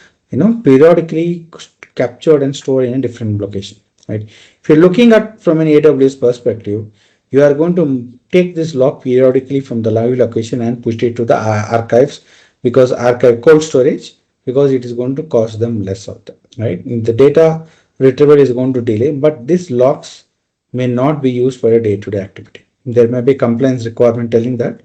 periodically captured and stored in a different location, right? If you're looking at from an AWS perspective, you are going to take this log periodically from the live location and push it to the archives, because archive cold storage, because it is going to cost them less of that, right? The data retrieval is going to delay, but these logs may not be used for a day-to-day activity. There may be compliance requirement telling that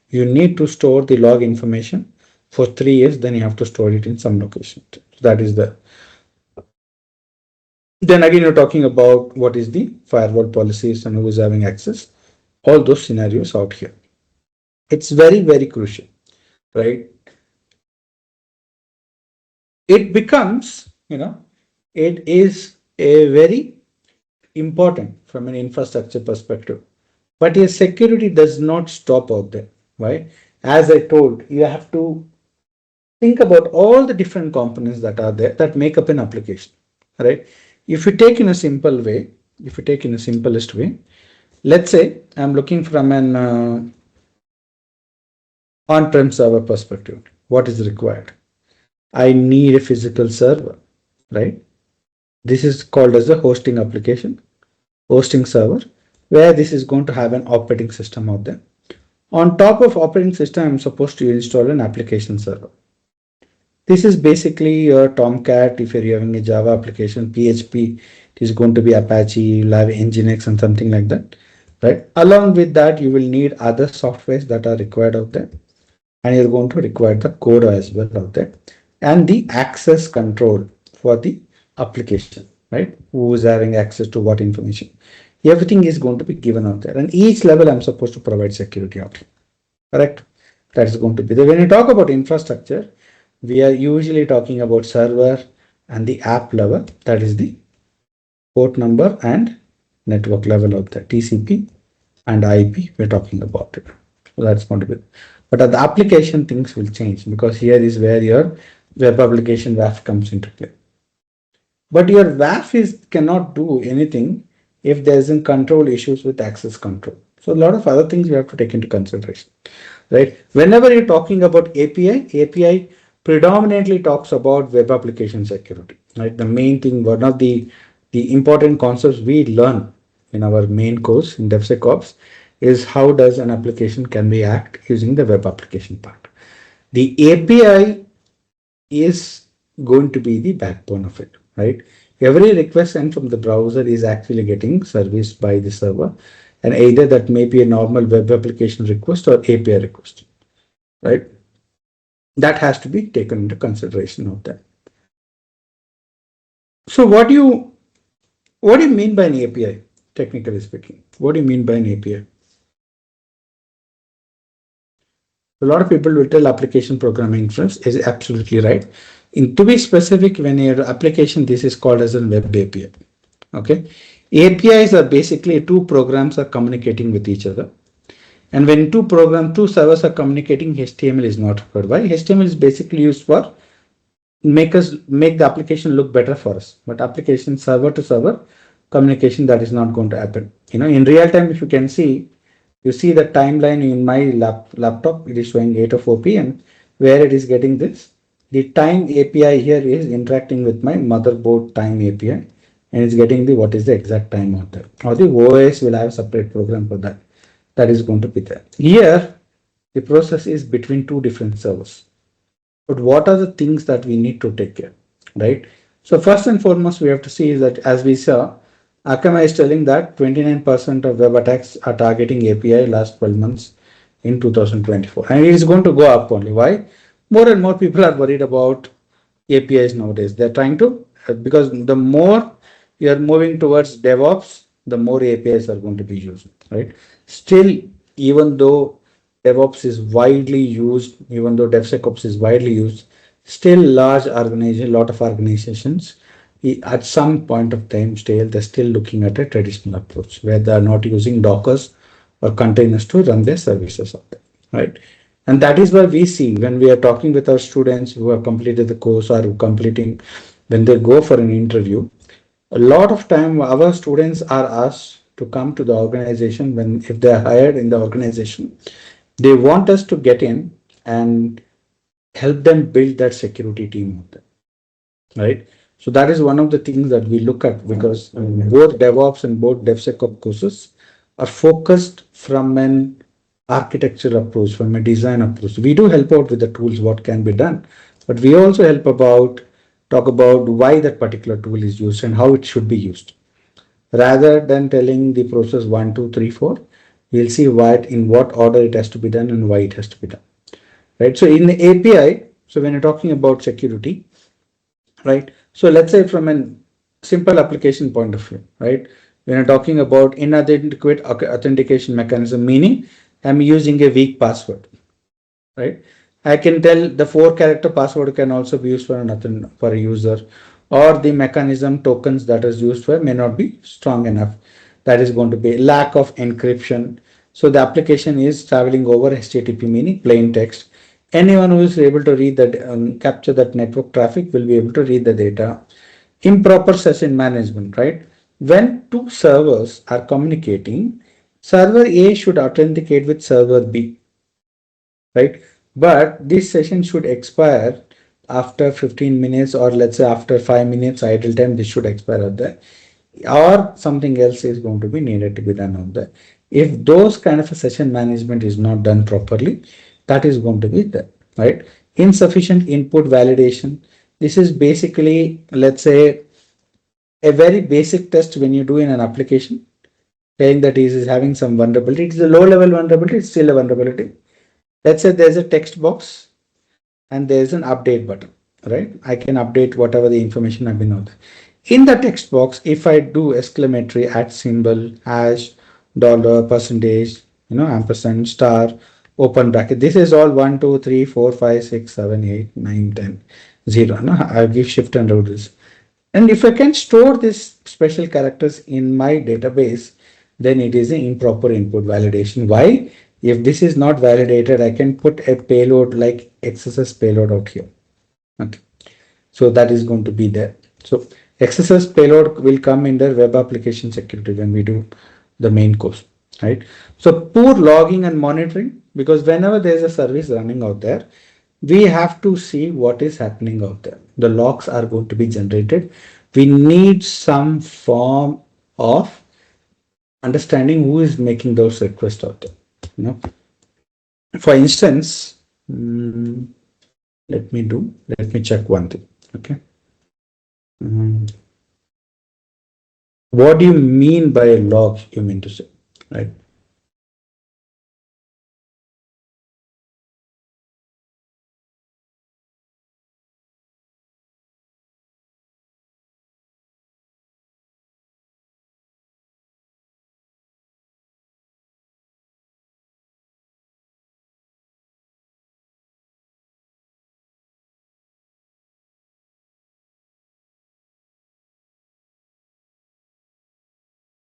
you need to store the log information for 3 years, then you have to store it in some location. That is the. Then again, you're talking about what is the firewall policies and who is having access. All those scenarios out here. It's very, very crucial, right? It becomes, it is a very important from an infrastructure perspective. But your security does not stop out there, right? As I told, you have to think about all the different components that are there that make up an application, right? If you take in a simple way, if you take in a simplest way, let's say I'm looking from an on-prem server perspective. What is required? I need a physical server, right? This is called as a hosting application, hosting server, where this is going to have an operating system out there. On top of operating system, I'm supposed to install an application server. This is basically your Tomcat. If you're having a Java application, PHP, it is going to be Apache, you'll have Nginx and something like that, right? Along with that, you will need other softwares that are required out there, and you're going to require the code as well out there, and the access control for the application, right? Who is having access to what information? Everything is going to be given out there, and each level I'm supposed to provide security out here, correct? That is going to be there. When you talk about infrastructure, we are usually talking about server and the app level, that is the port number and network level of the TCP and IP we're talking about it. So that's going to be, but at the application things will change, because here is where your web application WAF comes into play. But your WAF cannot do anything if there isn't control issues with access control. So a lot of other things you have to take into consideration, right? Whenever you're talking about API predominantly talks about web application security, right? The main thing, one of the important concepts we learn in our main course in DevSecOps is how does an application can be hacked using the web application part. The API is going to be the backbone of it, right? Every request sent from the browser is actually getting serviced by the server, and either that may be a normal web application request or API request, right? That has to be taken into consideration of that. So what do you mean by an API? Technically speaking, what do you mean by an API? A lot of people will tell application programming first is absolutely right. To be specific, when your application, this is called as a web API. Okay, APIs are basically two programs are communicating with each other. And when two servers are communicating, HTML is not required. Why? HTML is basically used for make the application look better for us. But application server to server communication, that is not going to happen. In real time, if you can see, you see the timeline in my laptop, it is showing 8:04 p.m. where it is getting this. The time API here is interacting with my motherboard time API, and it's getting the what is the exact time out there. Or the OS will have a separate program for that. That is going to be there. Here, the process is between two different servers. But what are the things that we need to take care, right? So first and foremost, we have to see is that as we saw, Akamai is telling that 29% of web attacks are targeting API last 12 months in 2024, and it is going to go up only. Why? More and more people are worried about APIs nowadays. They're trying to because the more you are moving towards DevOps, the more APIs are going to be used, right? Still, even though DevOps is widely used, even though DevSecOps is widely used, still lot of organizations, at some point of time, still they're still looking at a traditional approach where they are not using Dockers or containers to run their services out there, right? And that is why we see when we are talking with our students who have completed the course or who completing when they go for an interview, a lot of time our students are asked to come to the organization when if they are hired in the organization, they want us to get in and help them build that security team out there, right? So that is one of the things that we look at because both DevOps and both DevSecOps courses are focused from an architectural approach, from a design approach. We do help out with the tools, what can be done, but we also help talk about why that particular tool is used and how it should be used. Rather than telling the process 1, 2, 3, 4, we'll see in what order it has to be done and why it has to be done. Right. So in the API, so when you're talking about security, right? So let's say from a simple application point of view, right? When you're talking about inadequate authentication mechanism, meaning I'm using a weak password, right? I can tell the 4-character password can also be used for a user, or the mechanism tokens that is used for may not be strong enough. That is going to be lack of encryption. So the application is traveling over HTTP, meaning plain text. Anyone who is able to read that, capture that network traffic will be able to read the data. Improper session management, right? When two servers are communicating, server A should authenticate with server B, right? But this session should expire after 15 minutes, or let's say after 5 minutes idle time, this should expire out there, or something else is going to be needed to be done out there. If those kind of a session management is not done properly, that is going to be there, right? Insufficient input validation. This is basically, let's say, a very basic test when you do in an application, saying that it is having some vulnerability. It's a low level vulnerability, it's still a vulnerability. Let's say there's a text box and there's an update button, right? I can update whatever the information I've been out there. In the text box, if I do exclamatory at symbol, hash, dollar, percentage, ampersand, star, open bracket. This is all 1, 2, 3, 4, 5, 6, 7, 8, 9, 10, 0. No, I give shift and root this. And if I can store these special characters in my database, then it is an improper input validation. Why? If this is not validated, I can put a payload like XSS payload out here. Okay. So that is going to be there. So XSS payload will come in the web application security when we do the main course, right? So poor logging and monitoring, because whenever there is a service running out there, we have to see what is happening out there. The logs are going to be generated. We need some form of understanding who is making those requests out there. For instance, let me check one thing. Okay. What do you mean by a log? You mean to say, right?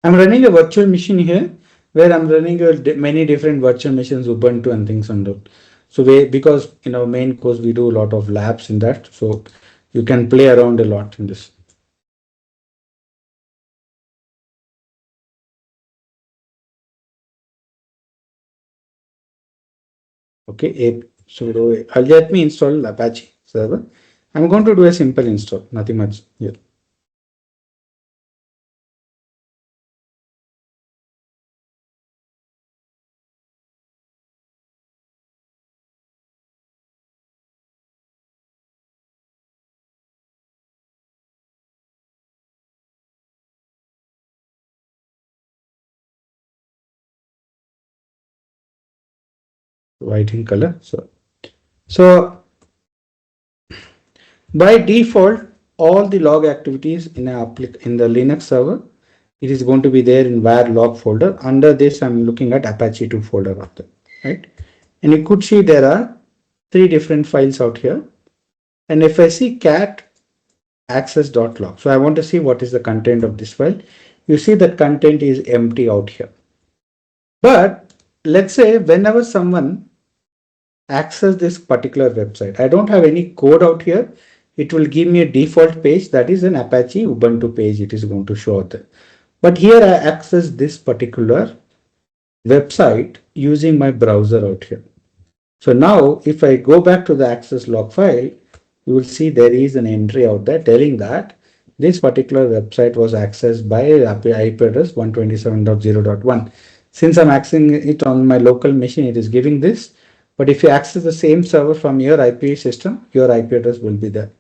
I'm running a virtual machine here where I'm running many different virtual machines, Ubuntu and things on that. So because in our main course we do a lot of labs in that, so you can play around a lot in this. Okay, so let me install Apache server. I'm going to do a simple install, nothing much here. White in color. So by default, all the log activities in in the Linux server, it is going to be there in var log folder. Under this, I'm looking at Apache 2 folder out there, right? And you could see there are 3 different files out here. And if I see cat access.log, so I want to see what is the content of this file. You see that content is empty out here. But let's say whenever someone access this particular website, I don't have any code out here. It will give me a default page that is an Apache Ubuntu page. It is going to show there. But here I access this particular website using my browser out here. So now if I go back to the access log file, you will see there is an entry out there telling that this particular website was accessed by IP address 127.0.1. Since I'm accessing it on my local machine, it is giving this. But if you access the same server from your IP system, your IP address will be there.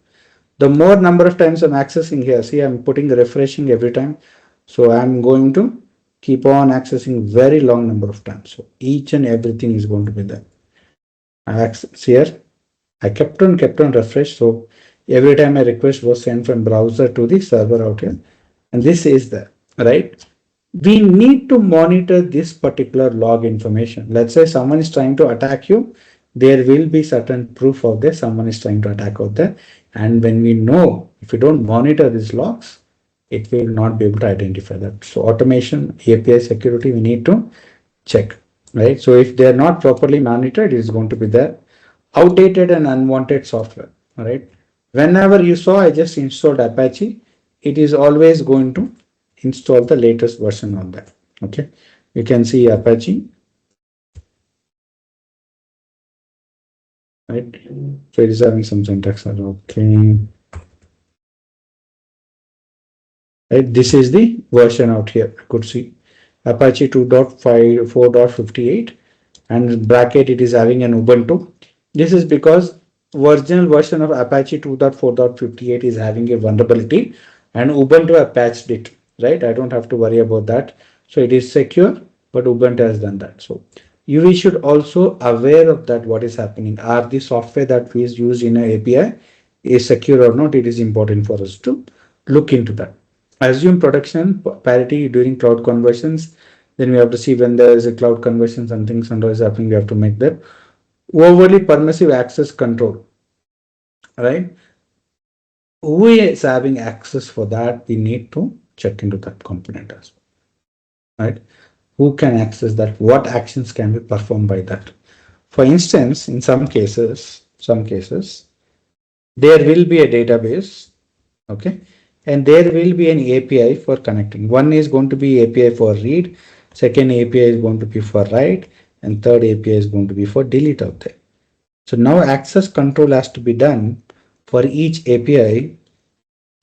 The more number of times I'm accessing here, see I'm putting refreshing every time. So I'm going to keep on accessing very long number of times. So each and everything is going to be there. I access here. I kept on refresh. So every time a request was sent from browser to the server out here. And this is there, right? We need to monitor this particular log information. Let's say someone is trying to attack you. There will be certain proof of this. Someone is trying to attack out there. And when we know, if we don't monitor these logs, it will not be able to identify that. So automation, API security, we need to check, right? So if they are not properly monitored, it is going to be there. Outdated and unwanted software, right? Whenever you saw, I just installed Apache, it is always going to install the latest version on that. Okay, you can see Apache, right? So it is having some syntax error. Okay, right, this is the version out here. I could see Apache 2.5 4.58 and bracket it is having an Ubuntu. This is because original version of Apache 2.4.58 is having a vulnerability and Ubuntu have patched it, right? I don't have to worry about that. So it is secure, but Ubuntu has done that. So we should also aware of that, what is happening. Are the software that we use in an API is secure or not? It is important for us to look into that. Assume protection parity during cloud conversions. Then we have to see when there is a cloud conversion, something is happening, we have to make that. Overly permissive access control, right? Who is having access for that? We need to check into that component as well, right? Who can access that? What actions can be performed by that? For instance, in some cases, there will be a database, okay, and there will be an API for connecting. One is going to be API for read, second API is going to be for write, and third API is going to be for delete out there. So now access control has to be done for each API.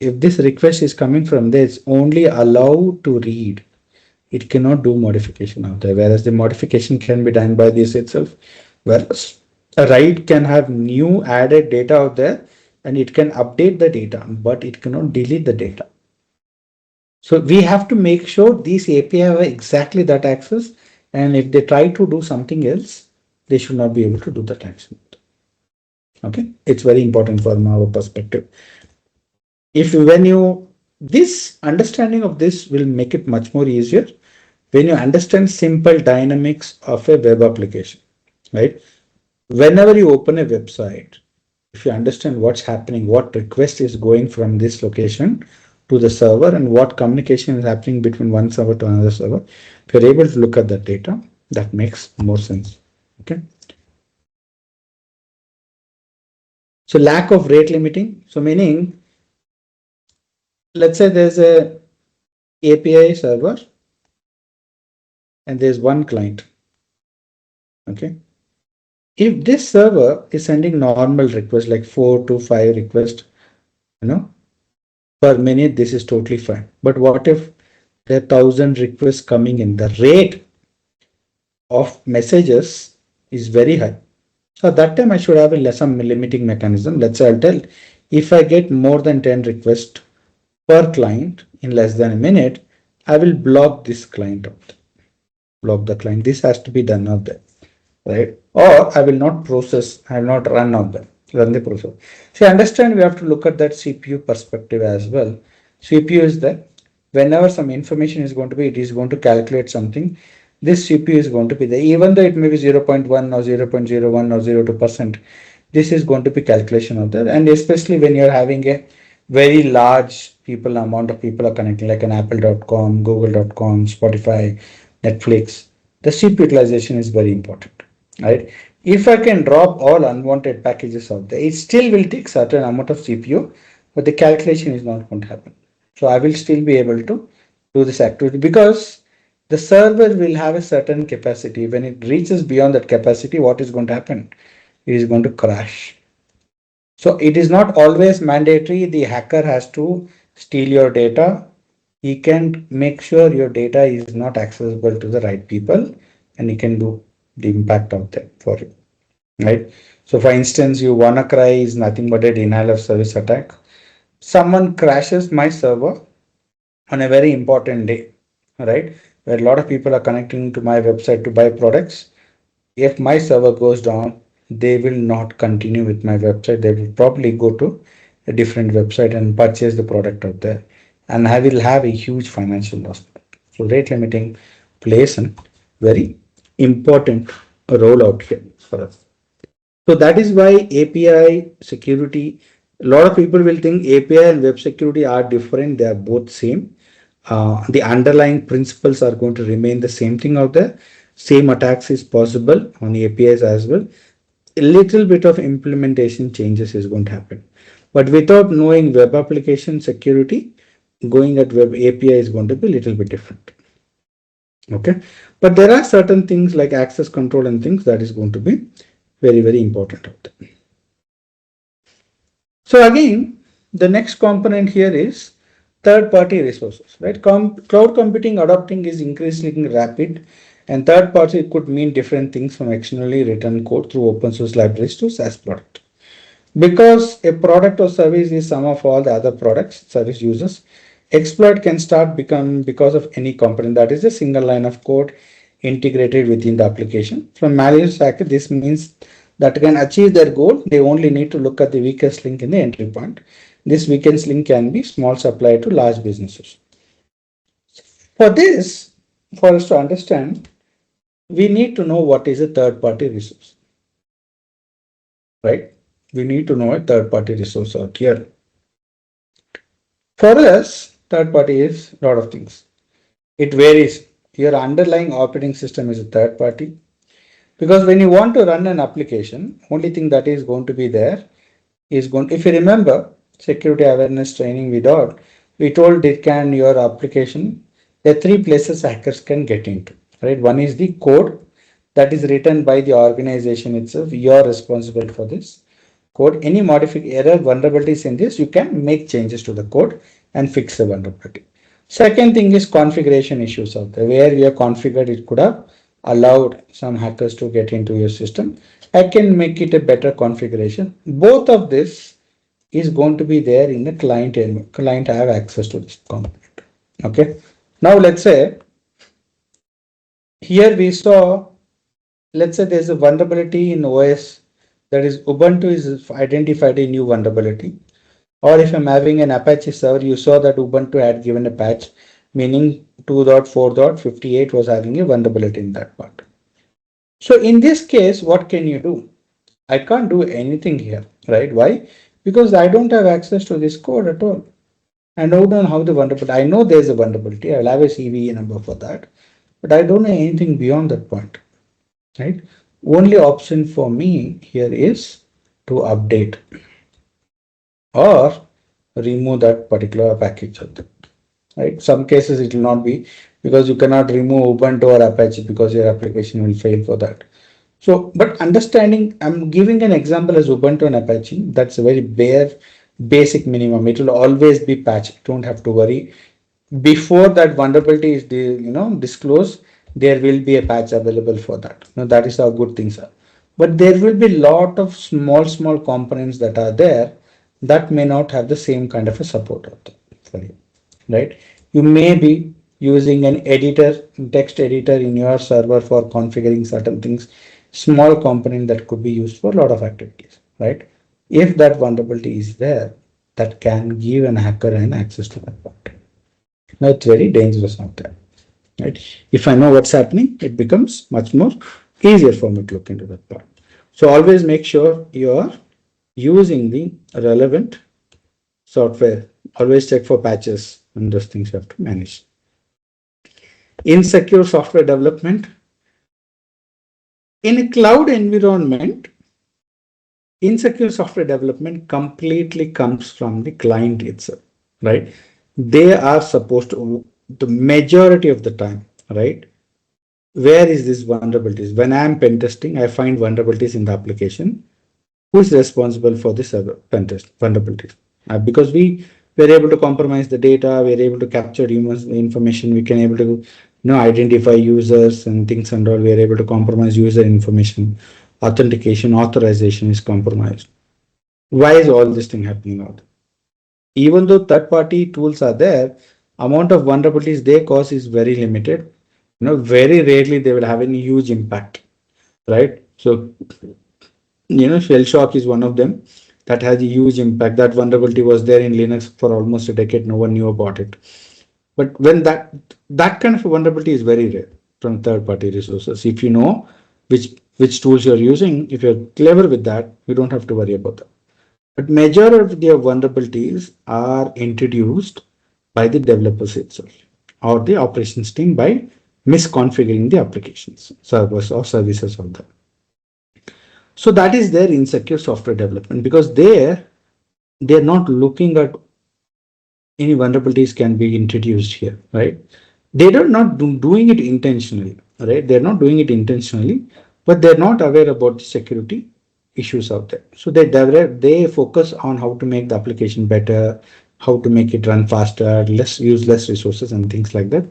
If this request is coming from there, it's only allowed to read. It cannot do modification out there, whereas the modification can be done by this itself. Whereas a write can have new added data out there and it can update the data, but it cannot delete the data. So we have to make sure these API have exactly that access, and if they try to do something else, they should not be able to do that action. Okay, it's very important from our perspective. This understanding of this will make it much more easier when you understand simple dynamics of a web application, right? Whenever you open a website, if you understand what's happening, what request is going from this location, to the server and what communication is happening between one server to another server. If you're able to look at that data, that makes more sense. Okay. So lack of rate limiting. So meaning, let's say there's a API server and there's one client. Okay. If this server is sending normal requests like 4 to 5 requests, per minute, this is totally fine. But what if there are 1,000 requests coming in? The rate of messages is very high. So at that time, I should have some limiting mechanism. Let's say I'll tell if I get more than 10 requests per client in less than a minute, I will block this client out. Block the client. This has to be done out there, right? Or I will not process, I will not run on them, run the process. So understand we have to look at that CPU perspective as well. CPU is that whenever some information is going to be, it is going to calculate something. This CPU is going to be there, even though it may be 0.1 or 0.01 or 0.2%. This is going to be calculation of that, and especially when you're having a very large amount of people are connecting, like an Apple.com, Google.com, Spotify, Netflix. The CPU utilization is very important, right? If I can drop all unwanted packages out there, it still will take certain amount of CPU, but the calculation is not going to happen. So I will still be able to do this activity because the server will have a certain capacity. When it reaches beyond that capacity, what is going to happen? It is going to crash. So it is not always mandatory. The hacker has to steal your data. He can make sure your data is not accessible to the right people, and he can do the impact of that for you, right? So for instance, you WannaCry is nothing but a denial of service attack. Someone crashes my server on a very important day, right? Where a lot of people are connecting to my website to buy products. If my server goes down, they will not continue with my website. They will probably go to a different website and purchase the product out there. And I will have a huge financial loss. So rate limiting plays a very important role out here for us. So that is why API security, a lot of people will think API and web security are different. They are both same. The underlying principles are going to remain the same thing out there. Same attacks is possible on APIs as well. A little bit of implementation changes is going to happen. But without knowing web application security, going at web API is going to be a little bit different. Okay. But there are certain things like access control and things that is going to be very, very important out there. So again, the next component here is third-party resources, right? Cloud computing adopting is increasingly rapid, and third-party could mean different things from externally written code through open source libraries to SaaS product. Because a product or service is sum of all the other products service users, exploit can start become because of any component that is a single line of code integrated within the application. From malicious hacker, this means that can achieve their goal, they only need to look at the weakest link in the entry point. This weakest link can be small supplier to large businesses. For this, for us to understand, we need to know what is a third-party resource, right? We need to know a third-party resource out here. For us, third-party is a lot of things. It varies. Your underlying operating system is a third party. Because when you want to run an application, only thing that is going to be there is going, if you remember security awareness training we told it can your application, there are three places hackers can get into, right? One is the code that is written by the organization itself. You are responsible for this code. Any error vulnerabilities in this, you can make changes to the code and fix the vulnerability. Second thing is configuration issues out there, where you have configured it could have allowed some hackers to get into your system. I can make it a better configuration. Both of this is going to be there in the client and client have access to this component. Okay. Now let's say here we saw, let's say there's a vulnerability in OS, that is Ubuntu is identified a new vulnerability. Or if I'm having an Apache server, you saw that Ubuntu had given a patch, meaning 2.4.58 was having a vulnerability in that part. So in this case, what can you do? I can't do anything here, right? Why? Because I don't have access to this code at all. I don't know how the vulnerability, I know there's a vulnerability. I'll have a CVE number for that, but I don't know anything beyond that point, right? Only option for me here is to update or remove that particular package of them, right? Some cases it will not be because you cannot remove Ubuntu or Apache because your application will fail for that. So, but understanding, I'm giving an example as Ubuntu and Apache. That's a very bare, basic minimum. It will always be patched. Don't have to worry. Before that vulnerability is disclosed, there will be a patch available for that. Now, that is how good things are. But there will be lot of small components that are there that may not have the same kind of a support out there for you, right? You may be using an editor, text editor in your server for configuring certain things, small component that could be used for a lot of activities, right? If that vulnerability is there, that can give an hacker an access to that part. Now it's very dangerous out there, right? If I know what's happening, it becomes much more easier for me to look into that part. So always make sure you are using the relevant software. Always check for patches and those things you have to manage. Insecure software development. In a cloud environment, insecure software development completely comes from the client itself, right? They are supposed to, the majority of the time, right? Where is this vulnerabilities? When I am pen testing, I find vulnerabilities in the application. Who is responsible for this pen test vulnerabilities? Because we were able to compromise the data, we are able to capture human information, we can able to identify users and things and all. We are able to compromise user information, authentication, authorization is compromised. Why is all this thing happening out? Even though third-party tools are there, amount of vulnerabilities they cause is very limited. Very rarely they will have any huge impact, right? So shell shock is one of them that has a huge impact. That vulnerability was there in Linux for almost a decade. No one knew about it. But when that kind of vulnerability is very rare from third-party resources. If you know which tools you're using, if you're clever with that, you don't have to worry about that. But majority of vulnerabilities are introduced by the developers itself or the operations team by misconfiguring the applications, servers or services of them. So that is their insecure software development, because they're not looking at any vulnerabilities can be introduced here, right? They're not doing it intentionally, right? They're not doing it intentionally, but they're not aware about the security issues out there. So they focus on how to make the application better, how to make it run faster, use less resources and things like that.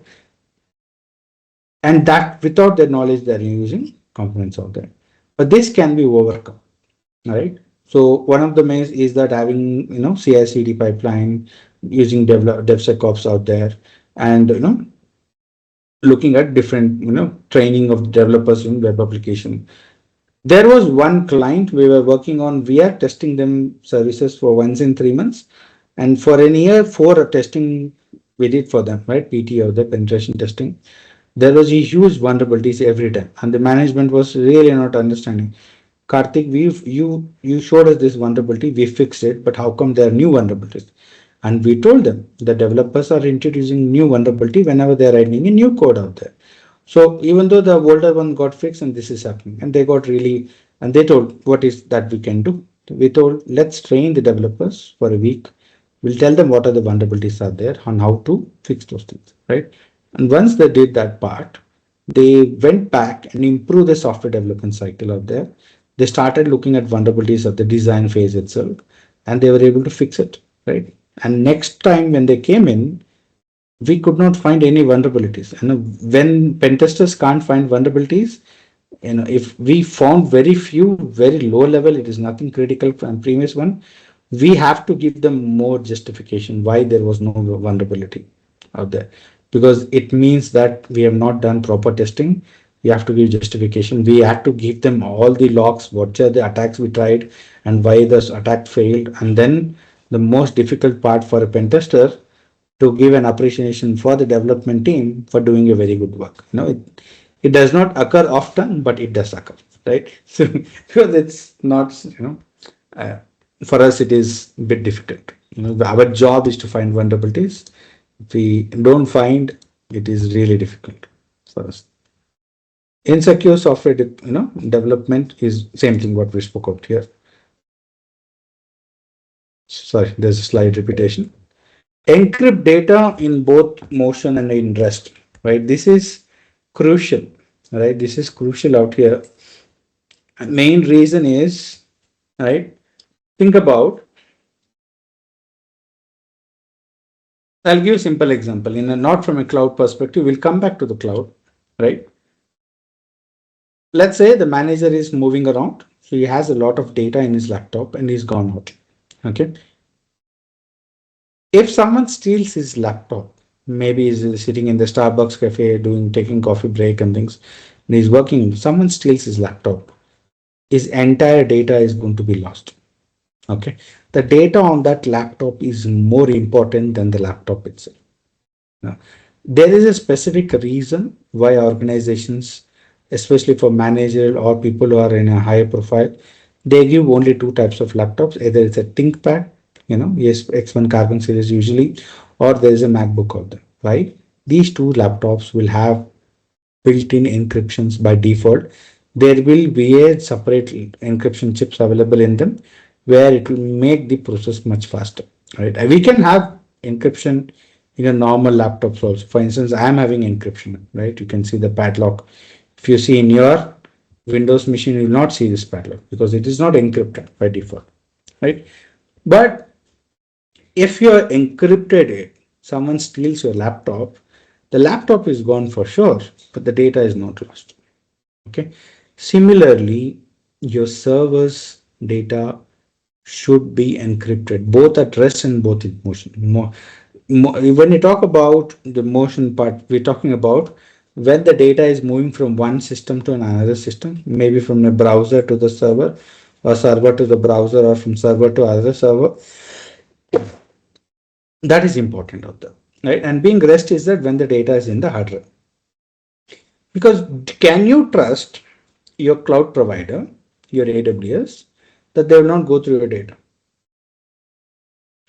And that without their knowledge, they're using components out there. But this can be overcome, right? So one of the ways is that having CI/CD pipeline, using DevSecOps out there, and looking at different training of developers in web application. There was one client we were working on. We are testing them services for once in 3 months, and for a year, 4 testing we did for them, right? PT or the penetration testing. There was a huge vulnerabilities every time, and the management was really not understanding. Karthik, you showed us this vulnerability, we fixed it, but how come there are new vulnerabilities? And we told them the developers are introducing new vulnerability whenever they're writing a new code out there. So even though the older one got fixed and this is happening, and they got really, and they told what is that we can do. We told let's train the developers for a week. We'll tell them what are the vulnerabilities are there and how to fix those things, right? And once they did that part, they went back and improved the software development cycle out there. They started looking at vulnerabilities at the design phase itself, and they were able to fix it, right? And next time when they came in, we could not find any vulnerabilities. And when pen testers can't find vulnerabilities, if we found very few, very low level, it is nothing critical from previous one, we have to give them more justification why there was no vulnerability out there, because it means that we have not done proper testing. We have to give justification. We had to give them all the logs, what are the attacks we tried and why this attack failed. And then the most difficult part for a pen tester, to give an appreciation for the development team for doing a very good work. It does not occur often, but it does occur, right? So because it's not uh, for us it is a bit difficult. Our job is to find vulnerabilities. If we don't find, it is really difficult for us. Insecure software, development is same thing what we spoke about here. Sorry, there's a slight repetition. Encrypt data in both motion and in rest, right? This is crucial, right? This is crucial out here. Main reason is, right? Think about, I'll give a simple example. Not from a cloud perspective, we'll come back to the cloud, right? Let's say the manager is moving around, so he has a lot of data in his laptop and he's gone out. Okay. If someone steals his laptop, maybe he's sitting in the Starbucks cafe taking coffee break and things, and he's working, someone steals his laptop, his entire data is going to be lost. Okay. The data on that laptop is more important than the laptop itself. Now, there is a specific reason why organizations, especially for managers or people who are in a higher profile, they give only two types of laptops. Either it's a ThinkPad, yes, X1 Carbon series usually, or there is a MacBook out there. Right? These two laptops will have built-in encryptions by default. There will be a separate encryption chips available in them, where it will make the process much faster. Right? And we can have encryption in a normal laptops also. For instance, I am having encryption, right? You can see the padlock. If you see in your Windows machine, you will not see this padlock because it is not encrypted by default, right? But if you are encrypted it, someone steals your laptop, the laptop is gone for sure, but the data is not lost. Okay. Similarly, your server's data should be encrypted, both at rest and both in motion. When you talk about the motion part, we're talking about when the data is moving from one system to another system, maybe from a browser to the server, or server to the browser, or from server to other server. That is important out there, right? And being rest is that when the data is in the hard drive. Because can you trust your cloud provider, your AWS, that they will not go through your data,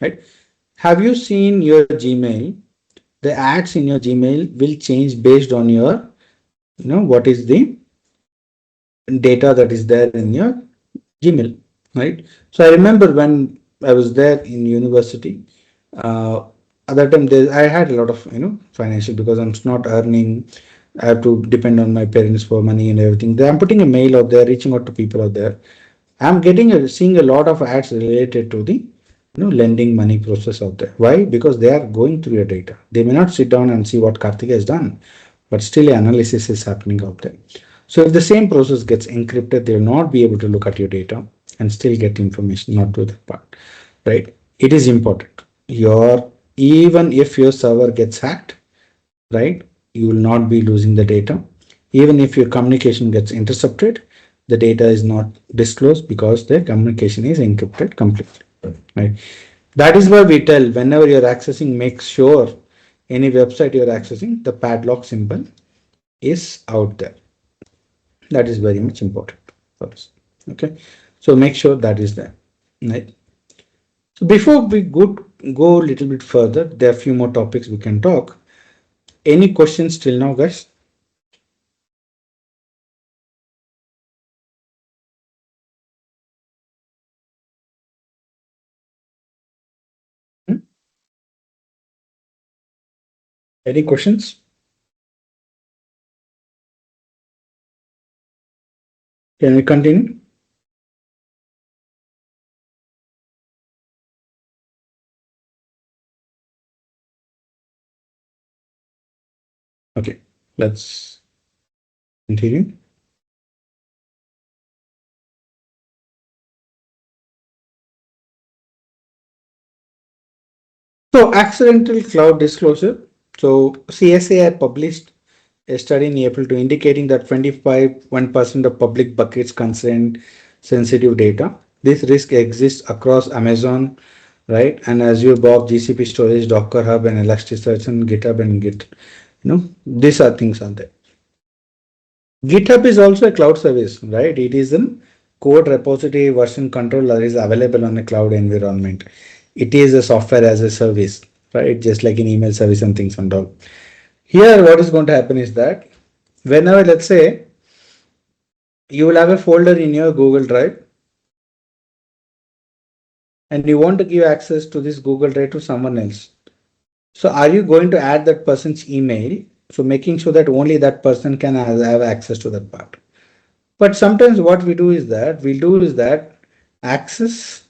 right? Have you seen your Gmail? The ads in your Gmail will change based on your, what is the data that is there in your Gmail, right? So I remember when I was there in university, at that time I had a lot of, financial, because I'm not earning. I have to depend on my parents for money and everything. I'm putting a mail out there, reaching out to people out there. I'm seeing a lot of ads related to the lending money process out there. Why? Because they are going through your data. They may not sit down and see what Karthik has done, but still analysis is happening out there. So if the same process gets encrypted, they will not be able to look at your data and still get information, not to that part, right? It is important. Even if your server gets hacked, right, you will not be losing the data. Even if your communication gets intercepted, the data is not disclosed because the communication is encrypted completely. Right? That is why we tell whenever you're accessing, make sure any website you're accessing, the padlock symbol is out there. That is very much important for us. Okay, so make sure that is there. Right. So before we go a little bit further, there are a few more topics we can talk. Any questions till now, guys? Any questions? Can we continue? Okay, let's continue. So accidental cloud disclosure. So CSA had published a study in April to indicating that 1% of public buckets concern sensitive data. This risk exists across Amazon, right? And Azure, Bob, GCP storage, Docker Hub, and Elasticsearch, and GitHub and Git. These are things are there. GitHub is also a cloud service, right? It is a code repository version controller is available on a cloud environment. It is a software as a service, right? Just like an email service and things and all. Here, what is going to happen is that whenever, let's say, you will have a folder in your Google Drive and you want to give access to this Google Drive to someone else. So are you going to add that person's email? So making sure that only that person can have access to that part. But sometimes what we do is that access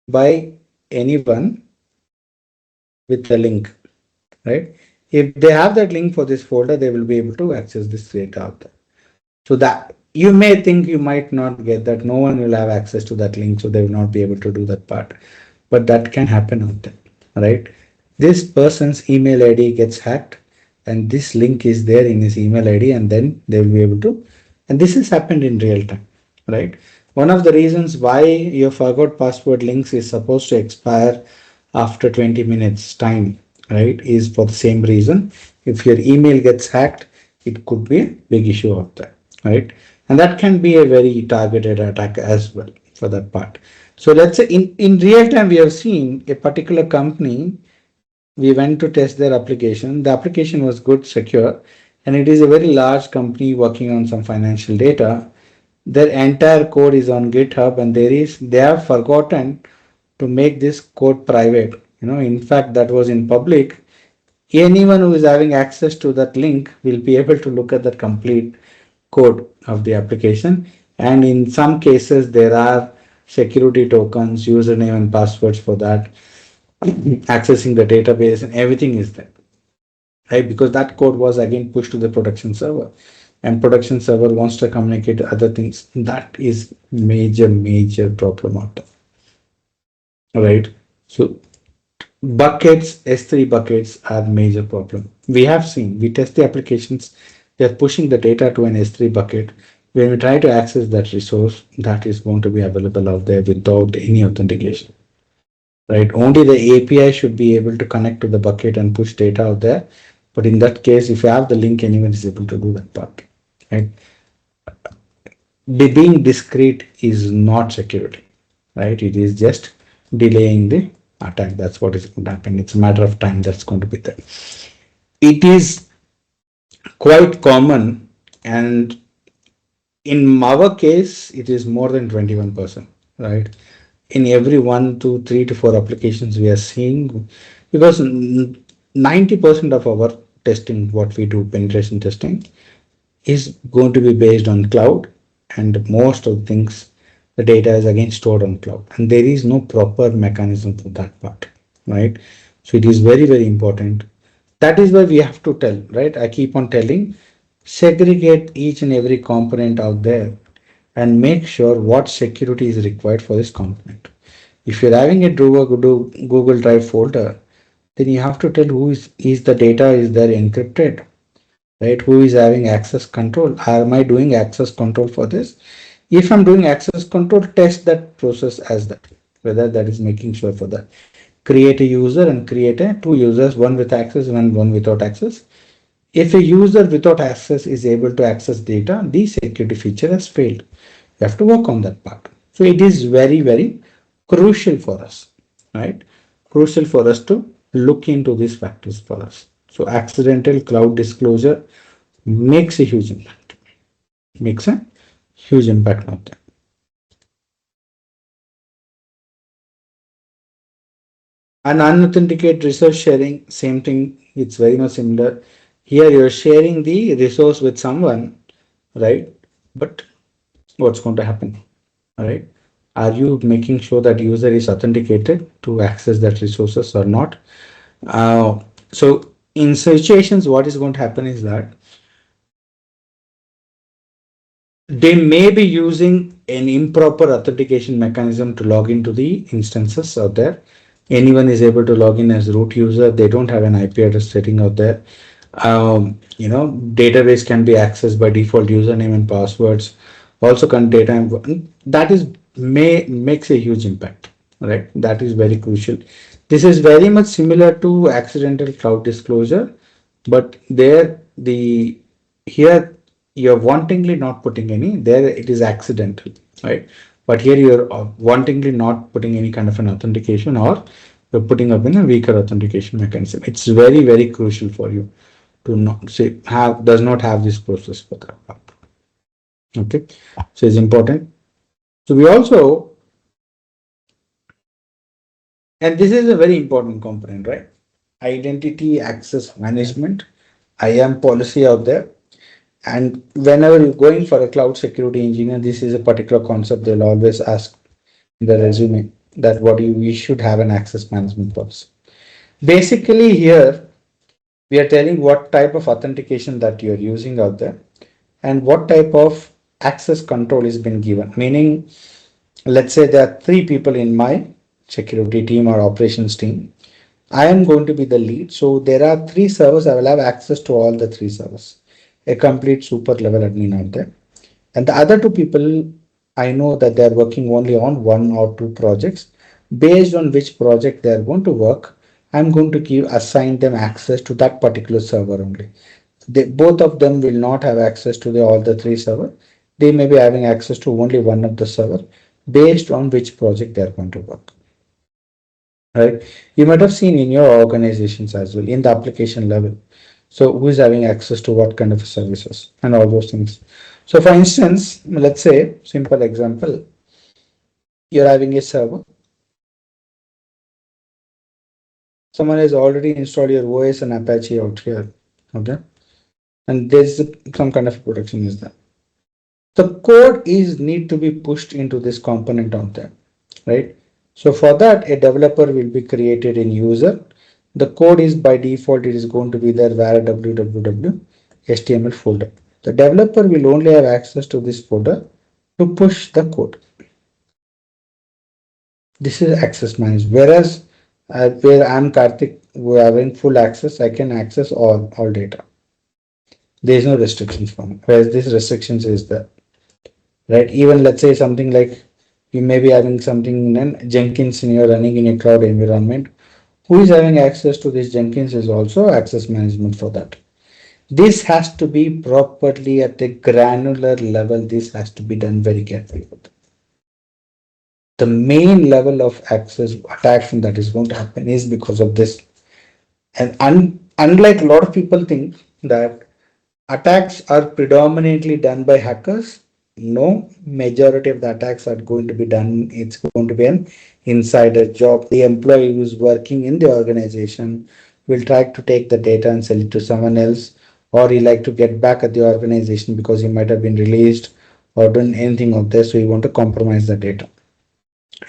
by anyone with the link, right? If they have that link for this folder, they will be able to access this data out there. So that you may think you might not get that. No one will have access to that link, so they will not be able to do that part. But that can happen out there, right? This person's email ID gets hacked, and this link is there in his email ID, and then they will be able to. And this has happened in real time, right? One of the reasons why your forgot password links is supposed to expire after 20 minutes time, right, is for the same reason. If your email gets hacked, it could be a big issue out there, right? And that can be a very targeted attack as well for that part. So let's say in real time, we have seen a particular company, we went to test their application. The application was good, secure, and it is a very large company working on some financial data. Their entire code is on GitHub, and they have forgotten to make this code private. In fact, that was in public. Anyone who is having access to that link will be able to look at the complete code of the application. And in some cases, there are security tokens, username and passwords for that, accessing the database, and everything is there, right? Because that code was again pushed to the production server, and production server wants to communicate other things. That is major problem out there, right? So buckets, S3 buckets are major problem. We test the applications, they're pushing the data to an S3 bucket. When we try to access that resource, that is going to be available out there without any authentication, right? Only the API should be able to connect to the bucket and push data out there. But in that case, if you have the link, anyone is able to do that part, right? Being discreet is not security, right? It is just delaying the attack. That's what is going to happen. It's a matter of time that's going to be there. It is quite common, and in our case, it is more than 21%, right? In every 1 to 3 to 4 applications we are seeing, because 90% of our testing, what we do, penetration testing, is going to be based on cloud, and most of the things, the data is again stored on cloud, and there is no proper mechanism for that part, right? So it is very important. That is why we have to tell, right? I keep on telling, segregate each and every component out there and make sure what security is required for this component. If you're having a Google Drive folder, then you have to tell who is the data is there encrypted, right? Who is having access control? Am I doing access control for this? If I'm doing access control, test that process as that, whether that is making sure for that. Create a user and create two users, one with access and one without access. If a user without access is able to access data, the security feature has failed. You have to work on that part. So it is very crucial for us, right? Crucial for us to look into these factors for us. So accidental cloud disclosure makes a huge impact. Makes a huge impact out there. And unauthenticated resource sharing, same thing. It's very much similar. Here you're sharing the resource with someone, right? But what's going to happen, right? Are you making sure that user is authenticated to access that resources or not? So in situations, what is going to happen is that they may be using an improper authentication mechanism to log into the instances out there. Anyone is able to log in as root user. They don't have an IP address setting out there. Database can be accessed by default username and passwords. Also, that is makes a huge impact, right? That is very crucial. This is very much similar to accidental cloud disclosure, but here you're wantingly not putting any. There it is accidental, right? But here you're wantingly not putting any kind of an authentication, or you're putting up in a weaker authentication mechanism. It's very, very crucial for you to not say does not have this process for that. Okay, so it's important. So we also, and this is a very important component, right? Identity access management, IAM policy out there. And whenever you're going for a cloud security engineer, this is a particular concept they'll always ask in the resume, that we should have an access management policy. Basically, here we are telling what type of authentication that you're using out there and what type of access control is been given. Meaning, let's say there are three people in my security team or operations team. I am going to be the lead. So there are three servers. I will have access to all the three servers, a complete super level admin out there. And the other two people, I know that they are working only on one or two projects. Based on which project they are going to work, I'm going to assign them access to that particular server only. Both of them will not have access to all the three servers. They may be having access to only one of the server based on which project they are going to work. Right? You might have seen in your organizations as well, in the application level. So who is having access to what kind of services and all those things. So for instance, let's say, simple example, you're having a server. Someone has already installed your OS and Apache out here. Okay. And there's some kind of protection is there. The code is need to be pushed into this component out there, right? So for that, a developer will be created in user. The code is by default, it is going to be there var www HTML folder. The developer will only have access to this folder to push the code. This is access managed. Whereas where I'm Karthik, we're having full access, I can access all data. There is no restrictions for me. Whereas this restrictions is there, right? Even let's say something like you may be having something in Jenkins and you're running in a cloud environment. Who is having access to this Jenkins is also access management for that. This has to be properly at a granular level. This has to be done very carefully. The main level of access attacks that is going to happen is because of this. And unlike a lot of people think that attacks are predominantly done by hackers, no, majority of the attacks are going to be done. It's going to be an insider job. The employee who's working in the organization will try to take the data and sell it to someone else, or he like to get back at the organization because he might have been released or done anything of this, so he want to compromise the data.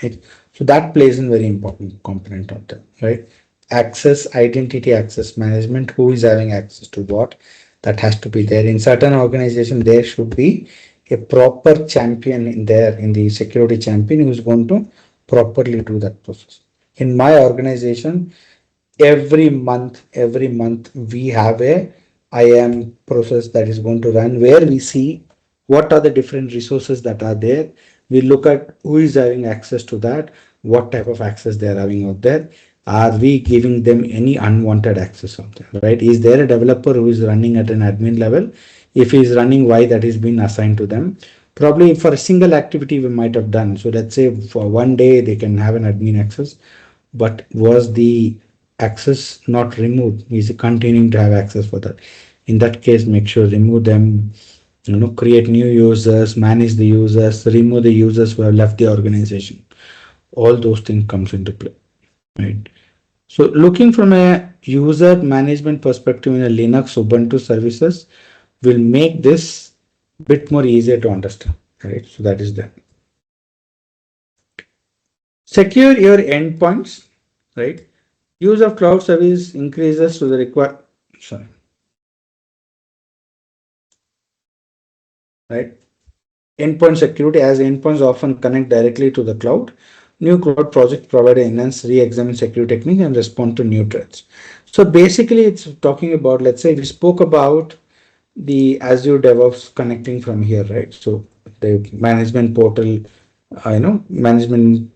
Right? So that plays a very important component of that, right? Access, identity access management, who is having access to what, that has to be there. In certain organization, there should be a proper champion in there, in the security champion who is going to properly do that process. In my organization, every month we have a IAM process that is going to run, where we see what are the different resources that are there. We look at who is having access to that, what type of access they are having out there. Are we giving them any unwanted access out there, right? Is there a developer who is running at an admin level? If he is running, why that is being assigned to them? Probably for a single activity we might have done. So let's say for one day they can have an admin access, but was the access not removed? Is it continuing to have access for that? In that case, make sure remove them, create new users, manage the users, remove the users who have left the organization. All those things comes into play, right? So looking from a user management perspective in a Linux Ubuntu services will make this bit more easier to understand, right? So that is that. Secure your endpoints, right? Use of cloud service increases to the required, right? Endpoint security, as endpoints often connect directly to the cloud. New cloud projects provide enhanced re-examine security technique and respond to new threats. So basically it's talking about, let's say we spoke about the Azure DevOps connecting from here, right? So the management portal, management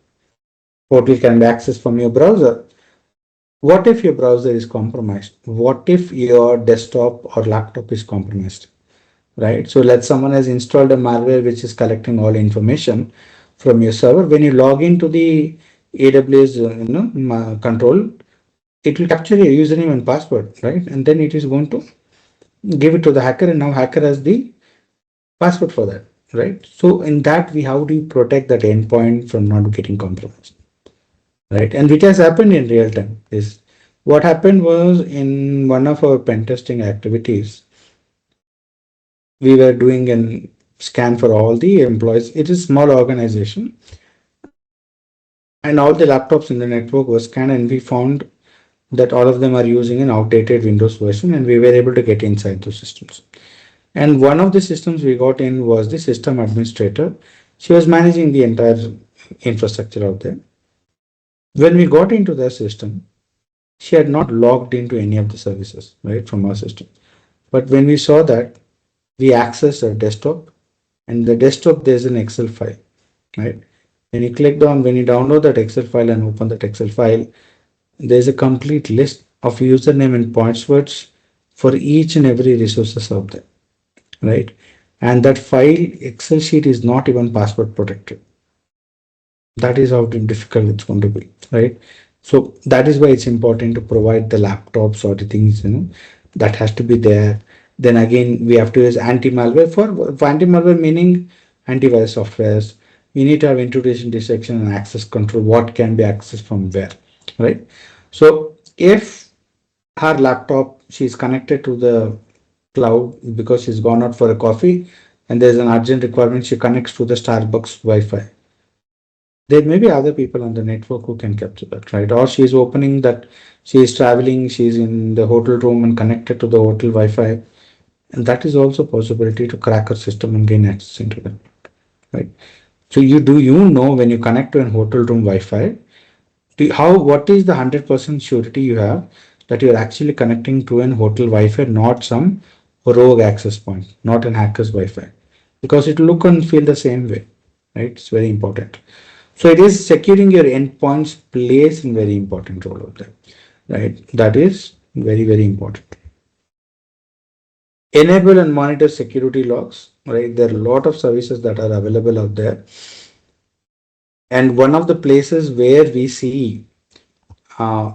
portal can be accessed from your browser. What if your browser is compromised? What if your desktop or laptop is compromised? right? So let's someone has installed a malware which is collecting all information from your server. When you log into the AWS, control, it will capture your username and password, right? And then it is going to give it to the hacker, and now hacker has the password for that, right? So in that, we how do you protect that endpoint from not getting compromised, right? And which has happened in real time is what happened was in one of our pen testing activities, we were doing an scan for all the employees. It is a small organization, and all the laptops in the network were scanned, and we found that all of them are using an outdated Windows version, and we were able to get inside those systems. And one of the systems we got in was the system administrator. She was managing the entire infrastructure out there. When we got into the system, she had not logged into any of the services, right, from our system. But when we saw that, we accessed our desktop, and the desktop there's an Excel file, right? When you click on, when you download that Excel file and open that Excel file, there's a complete list of username and passwords for each and every resources out there, right? And that file Excel sheet is not even password protected. That is how difficult it's going to be, right? So that is why it's important to provide the laptops or the things, that has to be there. Then again, we have to use anti-malware for anti-malware, meaning antivirus softwares. We need to have intrusion detection and access control, what can be accessed from where, right? So if her laptop, she's connected to the cloud because she's gone out for a coffee and there's an urgent requirement, she connects to the Starbucks Wi-Fi. There may be other people on the network who can capture that, right? Or she's opening that, she is traveling, she's in the hotel room and connected to the hotel Wi-Fi. And that is also a possibility to crack her system and gain access into that, right? So you know when you connect to an hotel room Wi-Fi, what is the 100% surety you have that you're actually connecting to an hotel Wi-Fi, not some rogue access point, not an hacker's Wi-Fi, because it look and feel the same way, right? It's very important. So it is securing your endpoints plays a very important role out there, right? That is very, very important. Enable and monitor security logs, right? There are a lot of services that are available out there. And one of the places where we see uh,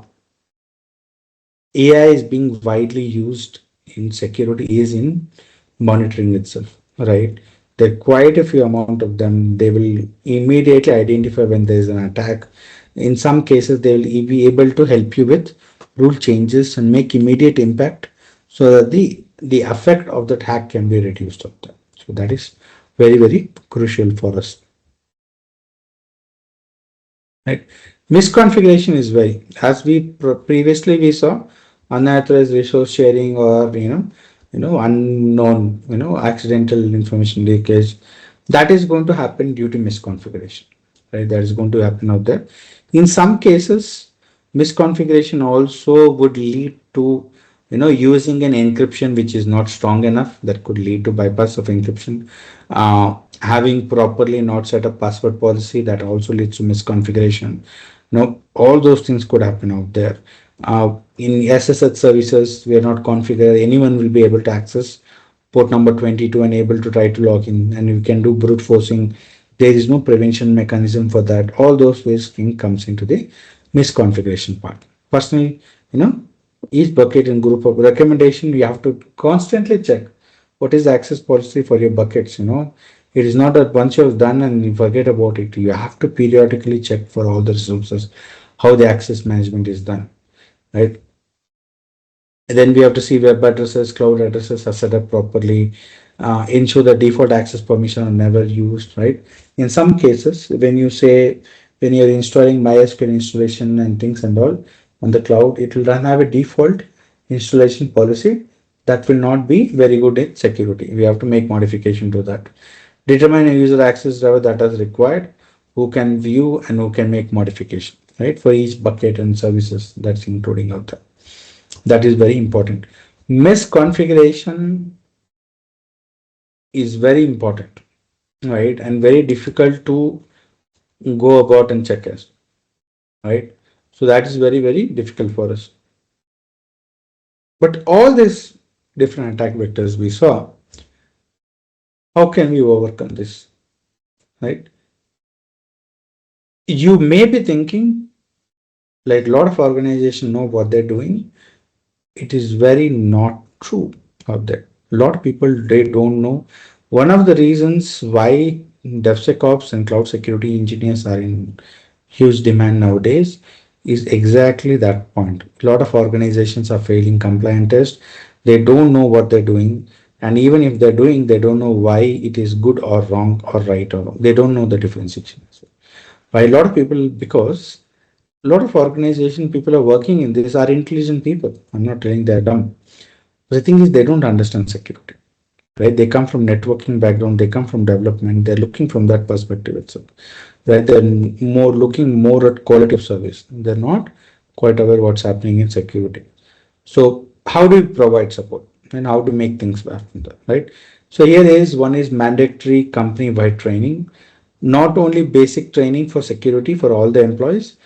AI is being widely used in security is in monitoring itself, right? There are quite a few amount of them. They will immediately identify when there is an attack. In some cases, they will be able to help you with rule changes and make immediate impact so that the effect of that hack can be reduced out there. So that is very, very crucial for us. Right. Misconfiguration is very, as we previously we saw, unauthorized resource sharing or unknown accidental information leakage, that is going to happen due to misconfiguration, right? That is going to happen out there. In some cases, misconfiguration also would lead to using an encryption which is not strong enough, that could lead to bypass of encryption. Having properly not set up password policy, that also leads to misconfiguration. All those things could happen out there. In SSH services, we are not configured, anyone will be able to access port number 22 and able to try to log in, and you can do brute forcing. There is no prevention mechanism for that. All those ways thing comes into the misconfiguration part. Personally, each bucket and group of recommendation, you have to constantly check what is the access policy for your buckets. It is not that once you have done and you forget about it. You have to periodically check for all the resources, how the access management is done, right? And then we have to see web addresses, cloud addresses are set up properly, ensure that default access permission are never used, right? In some cases, when you're installing MySQL installation and things and all on the cloud, it will run have a default installation policy that will not be very good in security. We have to make modification to that. Determine a user access driver that is required, who can view and who can make modification, right? For each bucket and services that's including out there. That is very important. Misconfiguration is very important, right? And very difficult to go about and check as, right? So that is very, very difficult for us. But all these different attack vectors we saw, How can we overcome this? Right? You may be thinking, like a lot of organizations know what they're doing. It is very not true out there. A lot of people, they don't know. One of the reasons why DevSecOps and cloud security engineers are in huge demand nowadays is exactly that point. A lot of organizations are failing compliant tests. They don't know what they're doing. And even if they're doing, they don't know why it is good or wrong or right or wrong. They don't know the differentiation. Why a lot of people, because a lot of organization people are working in this are intelligent people. I'm not telling they're dumb. The thing is, they don't understand security, right? They come from networking background, they come from development, they're looking from that perspective itself, right? They're more looking more at quality of service. They're not quite aware what's happening in security. So how do we provide support and how to make things happen, right? So here is one is mandatory company-wide training, not only basic training for security for all the employees,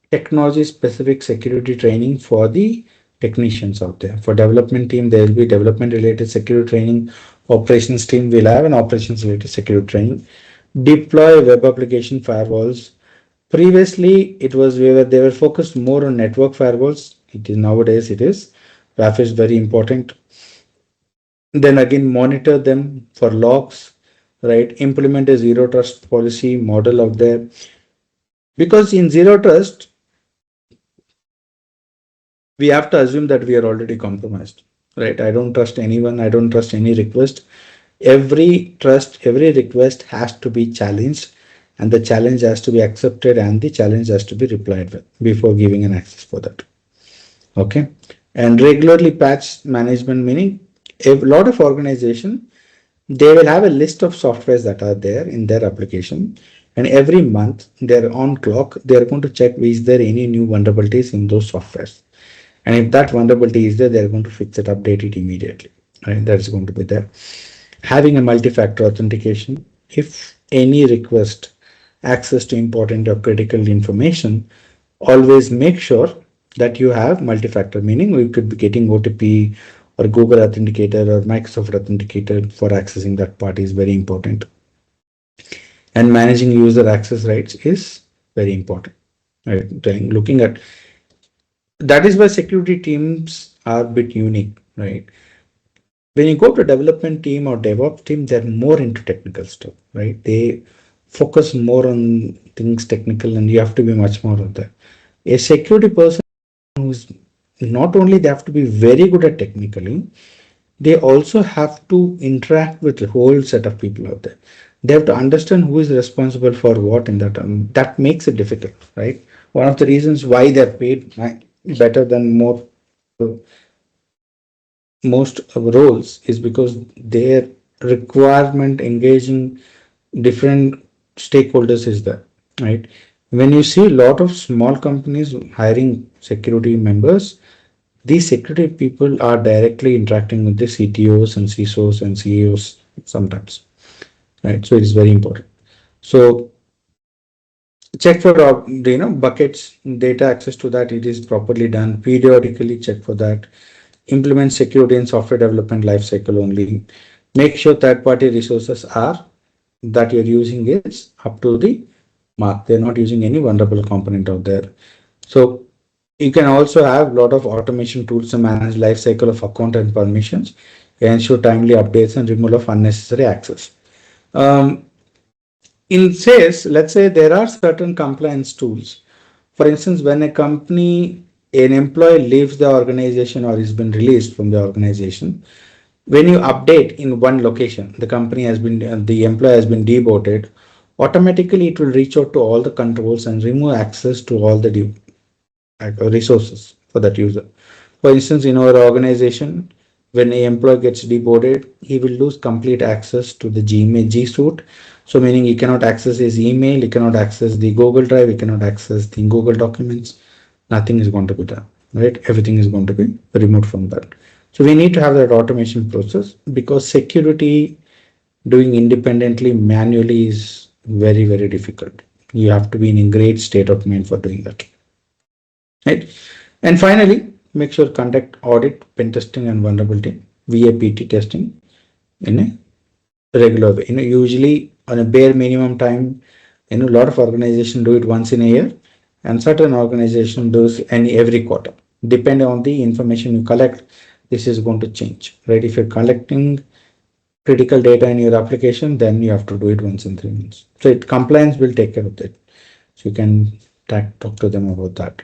technology specific security training for the technicians out there. For development team, there will be development related security training. Operations team will have an operations related security training. Deploy web application firewalls. Previously, it was where they were focused more on network firewalls. It is nowadays it is. WAF is very important. Then again, monitor them for logs, right? Implement a zero trust policy model out there. Because in zero trust, we have to assume that we are already compromised, right? I don't trust anyone. I don't trust any request. Every request has to be challenged, and the challenge has to be accepted, and the challenge has to be replied with before giving an access for that. Okay. And regularly patch management, meaning a lot of organization, they will have a list of softwares that are there in their application, and every month they're on clock, they're going to check is there any new vulnerabilities in those softwares. And if that vulnerability is there, they're going to fix it, update it immediately. Right? That is going to be there. Having a multi-factor authentication, if any request access to important or critical information, always make sure that you have multi-factor, meaning we could be getting OTP or Google Authenticator or Microsoft Authenticator for accessing that part is very important. And managing user access rights is very important. Right? Looking at that is why security teams are a bit unique, right? When you go to development team or DevOps team, they're more into technical stuff, right? They focus more on things technical, and you have to be much more of that. A security person who's not only they have to be very good at technically, they also have to interact with a whole set of people out there. They have to understand who is responsible for what in that. That makes it difficult, right? One of the reasons why they're paid better than most roles is because their requirement engaging different stakeholders is there, right? When you see a lot of small companies hiring security members, these security people are directly interacting with the CTOs and CISOs and CEOs sometimes, right? So it is very important. So check for buckets, data access to that it is properly done. Periodically check for that. Implement security in software development lifecycle only. Make sure third-party resources are that you're using is up to the mark. They're not using any vulnerable component out there. So you can also have a lot of automation tools to manage lifecycle of account and permissions, ensure timely updates and removal of unnecessary access. Um, in SAYS, let's say there are certain compliance tools. For instance, when a company, an employee leaves the organization or has been released from the organization, when you update in one location, the company has been, the employee has been demoted, automatically it will reach out to all the controls and remove access to all the resources for that user. For instance, in our organization, when a employee gets deboarded, he will lose complete access to the Gmail G Suite. So meaning he cannot access his email, he cannot access the Google Drive, he cannot access the Google documents. Nothing is going to be done, right? Everything is going to be removed from that. So we need to have that automation process because security doing independently manually is very, very difficult. You have to be in a great state of mind for doing that. Right? And finally, make sure conduct audit, pen testing and vulnerability, VAPT testing in a regular way. Usually on a bare minimum time, a lot of organizations do it once in a year, and certain organization does any every quarter. Depending on the information you collect, this is going to change, right? If you're collecting critical data in your application, then you have to do it once in 3 months. So compliance will take care of that. So you can talk to them about that.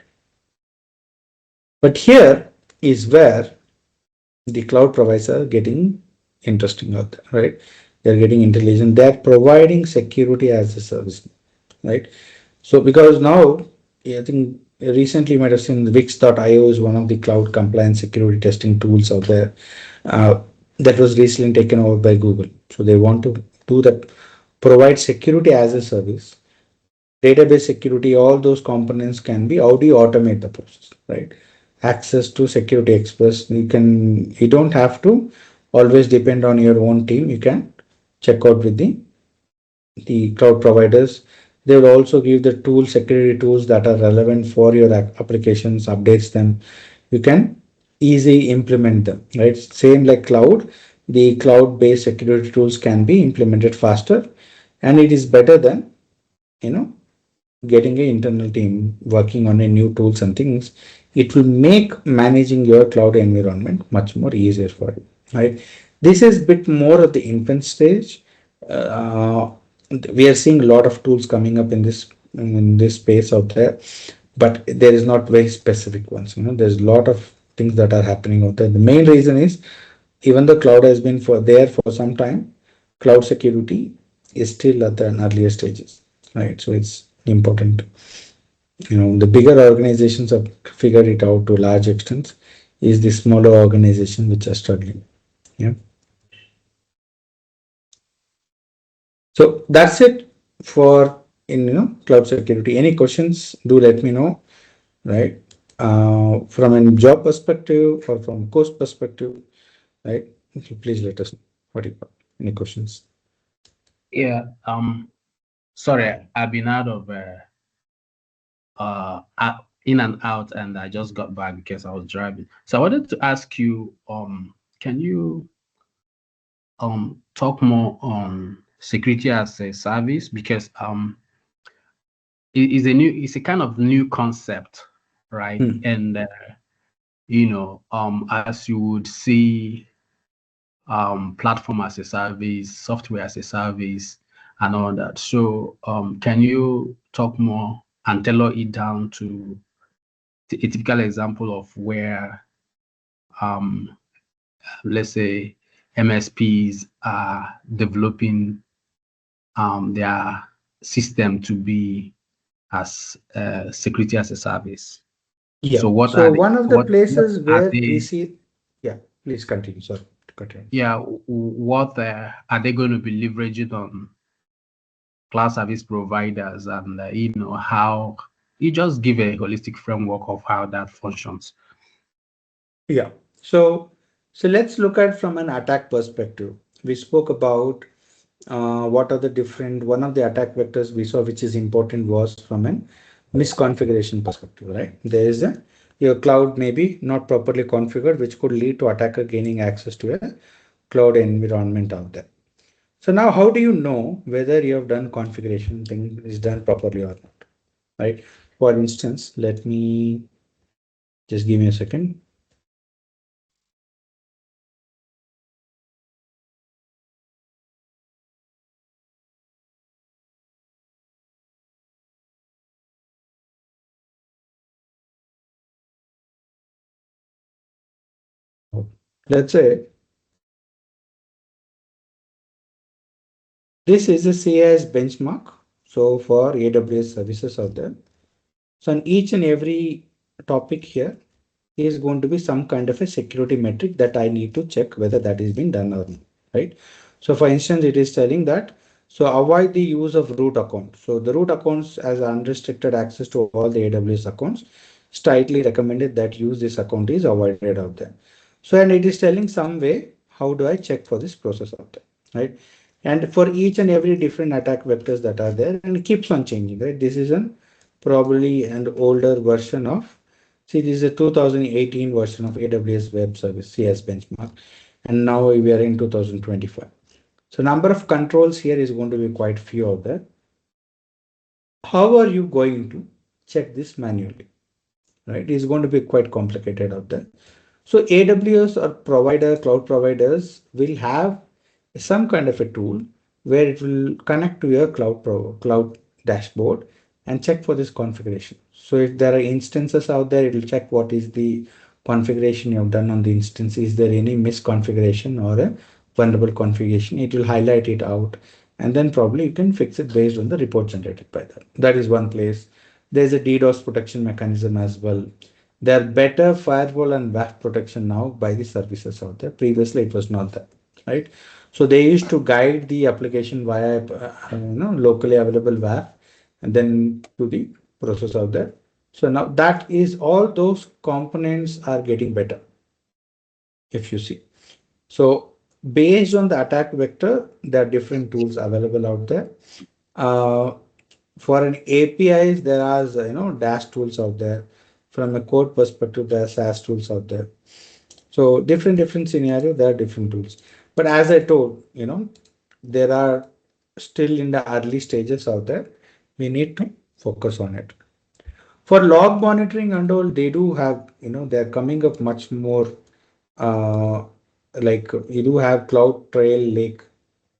But here is where the cloud providers are getting interesting out there, right? They're getting intelligent. They're providing security as a service, right? So because now, I think recently you might have seen Wix.io is one of the cloud compliance security testing tools out there that was recently taken over by Google. So they want to do that, provide security as a service, database security, all those components can be, how do you automate the process, right? Access to security experts, you don't have to always depend on your own team. You can check out with the cloud providers. They will also give the tools, security tools that are relevant for your applications, updates them. You can easily implement them, right? Same like cloud, the cloud-based security tools can be implemented faster, and it is better than, you know, getting an internal team working on a new tools and things. It will make managing your cloud environment much more easier for you, right? This is a bit more at the infant stage. uh, we are seeing a lot of tools coming up in this space out there, but there is not very specific ones. There's a lot of things that are happening out there. The main reason is, even the cloud has been for there for some time, cloud security is still at the earlier stages, right? So it's important. The bigger organizations have figured it out to a large extent, is the smaller organization which are struggling. Yeah. So that's it for in cloud security. Any questions, do let me know, right? From a job perspective or from course perspective, right? Please let us know what you got. Any questions? Yeah. Sorry, I've been in and out, and I just got back because I was driving. So I wanted to ask you, can you talk more on security as a service? Because it's a kind of new concept, right? Hmm. And as you would see, platform as a service, software as a service, and all that. So can you talk more and tailor it down to a typical example of where, um, let's say, MSPs are developing their system to be as security as a service? Yeah. So what So are they? one of the What places are where we they? see, yeah, please continue. Sorry, continue. Yeah, what are they going to be leveraging on cloud service providers, and how you just give a holistic framework of how that functions? Yeah. So let's look at from an attack perspective. We spoke about what are the different, one of the attack vectors we saw which is important was from an misconfiguration perspective, right? There is your cloud may be not properly configured, which could lead to attacker gaining access to a cloud environment out there. So now how do you know whether you have done configuration thing is done properly or not, right? For instance, let me just give me a second. Let's say this is a CIS benchmark. So for AWS services out there. So on each and every topic here is going to be some kind of a security metric that I need to check whether that is being done or not, right? So for instance, it is telling that, so avoid the use of root accounts. So the root accounts as unrestricted access to all the AWS accounts, strictly recommended that use this account is avoided out there. So, and it is telling some way, how do I check for this process out there, right? And for each and every different attack vectors that are there, and it keeps on changing, right? This is an probably an older version of, see, this is a 2018 version of AWS Web Service CS benchmark, and now we are in 2025. So number of controls here is going to be quite few out there. How are you going to check this manually? Right? It's going to be quite complicated out there. So AWS or cloud providers will have some kind of a tool where it will connect to your cloud dashboard and check for this configuration. So if there are instances out there, it will check what is the configuration you have done on the instance. Is there any misconfiguration or a vulnerable configuration? It will highlight it out, and then probably you can fix it based on the report generated by that. That is one place. There's a DDoS protection mechanism as well. There are better firewall and WAF protection now by the services out there. Previously, it was not that, right? So they used to guide the application via locally available WAF and then to the process out there. So now that is all those components are getting better, if you see. So based on the attack vector, there are different tools available out there. For an APIs, there are Dash tools out there. From a code perspective, there are SaaS tools out there. So different scenario, there are different tools. But as I told, there are still in the early stages out there. We need to focus on it. For log monitoring and all, they do have, they're coming up much more. Like you do have Cloud Trail Lake,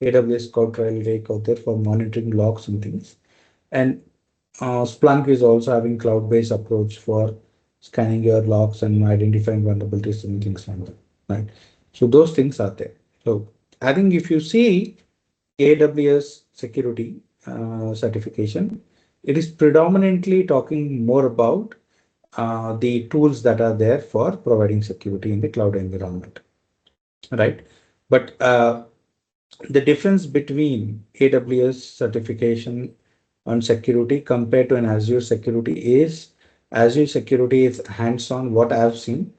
AWS Cloud Trail Lake out there for monitoring logs and things. And Splunk is also having cloud-based approach for scanning your logs and identifying vulnerabilities and things like that, right? So those things are there. So I think if you see AWS security certification, it is predominantly talking more about the tools that are there for providing security in the cloud environment, right? But the difference between AWS certification on security compared to an Azure security is Azure security is hands-on, what I've seen,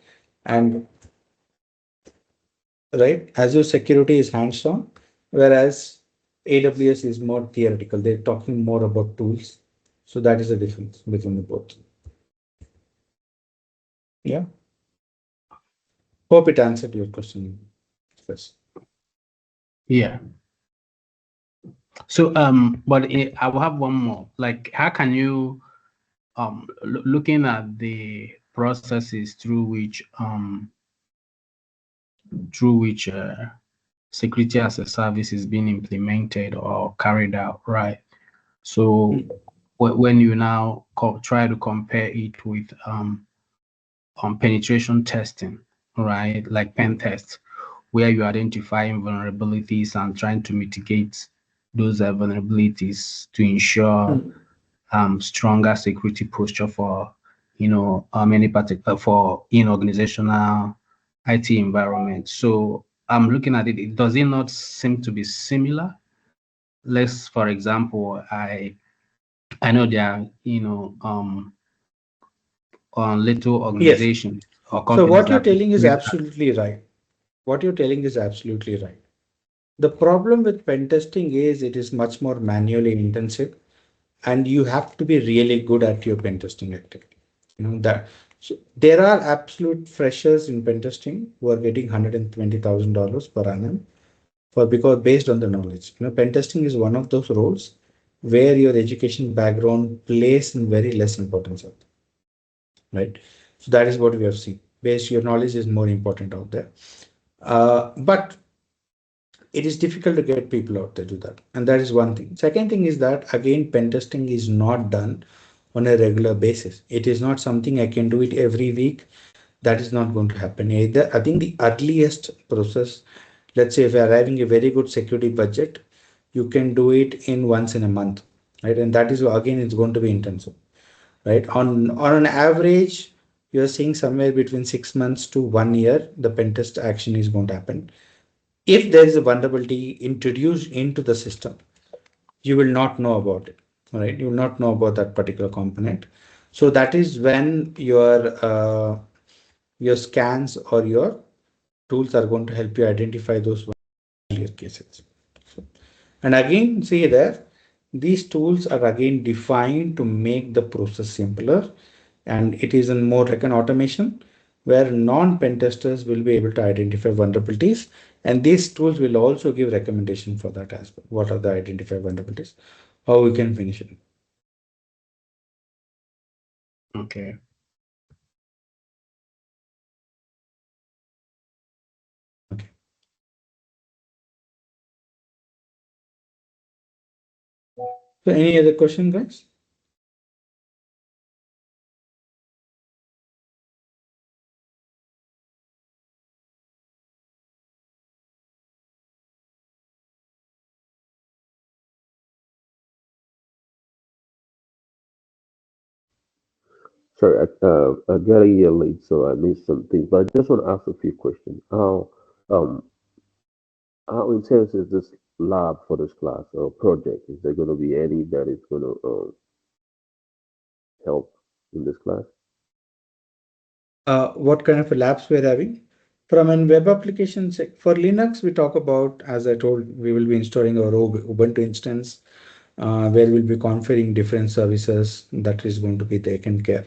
and right, Azure security is hands-on, whereas AWS is more theoretical. They're talking more about tools. So that is the difference between the both. Yeah. Hope it answered your question first. Yeah. So, but I will have one more. Like, how can you, looking at the processes through which security as a service is being implemented or carried out, right? So, when you now try to compare it with penetration testing, right, like pen tests, where you're identifying vulnerabilities and trying to mitigate those vulnerabilities to ensure stronger security posture for any particular for organizational IT environment. So I'm looking at it. Does it not seem to be similar? Let's, for example, I know there are on little Yes. organizations or So companies what you're that telling is absolutely right. What you're telling is absolutely right. The problem with pen testing is it is much more manually intensive, and you have to be really good at your pen testing activity. That. So there are absolute freshers in pen testing who are getting $120,000 per annum for because based on the knowledge. Pen testing is one of those roles where your education background plays in very less importance out there, right? So that is what we have seen. Based your knowledge is more important out there. But it is difficult to get people out there to do that. And that is one thing. Second thing is that again, pen testing is not done on a regular basis. It is not something I can do it every week. That is not going to happen either. I think the earliest process, let's say if you're having a very good security budget, you can do it in once in a month, right? And that is again, it's going to be intensive, right? On an average, you're seeing somewhere between 6 months to 1 year, the pen test action is going to happen. If there is a vulnerability introduced into the system, you will not know about it, right? You will not know about that particular component. So that is when your scans or your tools are going to help you identify those earlier cases. So, and again, see there, these tools are again defined to make the process simpler, and it is more like an automation where non-pen testers will be able to identify vulnerabilities, and these tools will also give recommendation for that as well. What are the identified vulnerabilities? How we can finish it. Okay. Okay. So any other question, guys? Sorry, I got a year late, so I missed some things. But I just want to ask a few questions. Um, how intense is this lab for this class or project? Is there going to be any that is going to help in this class? What kind of labs we're having? From an web application for Linux, we talk about, as I told, we will be installing our Ubuntu instance, where we'll be configuring different services that is going to be taken care.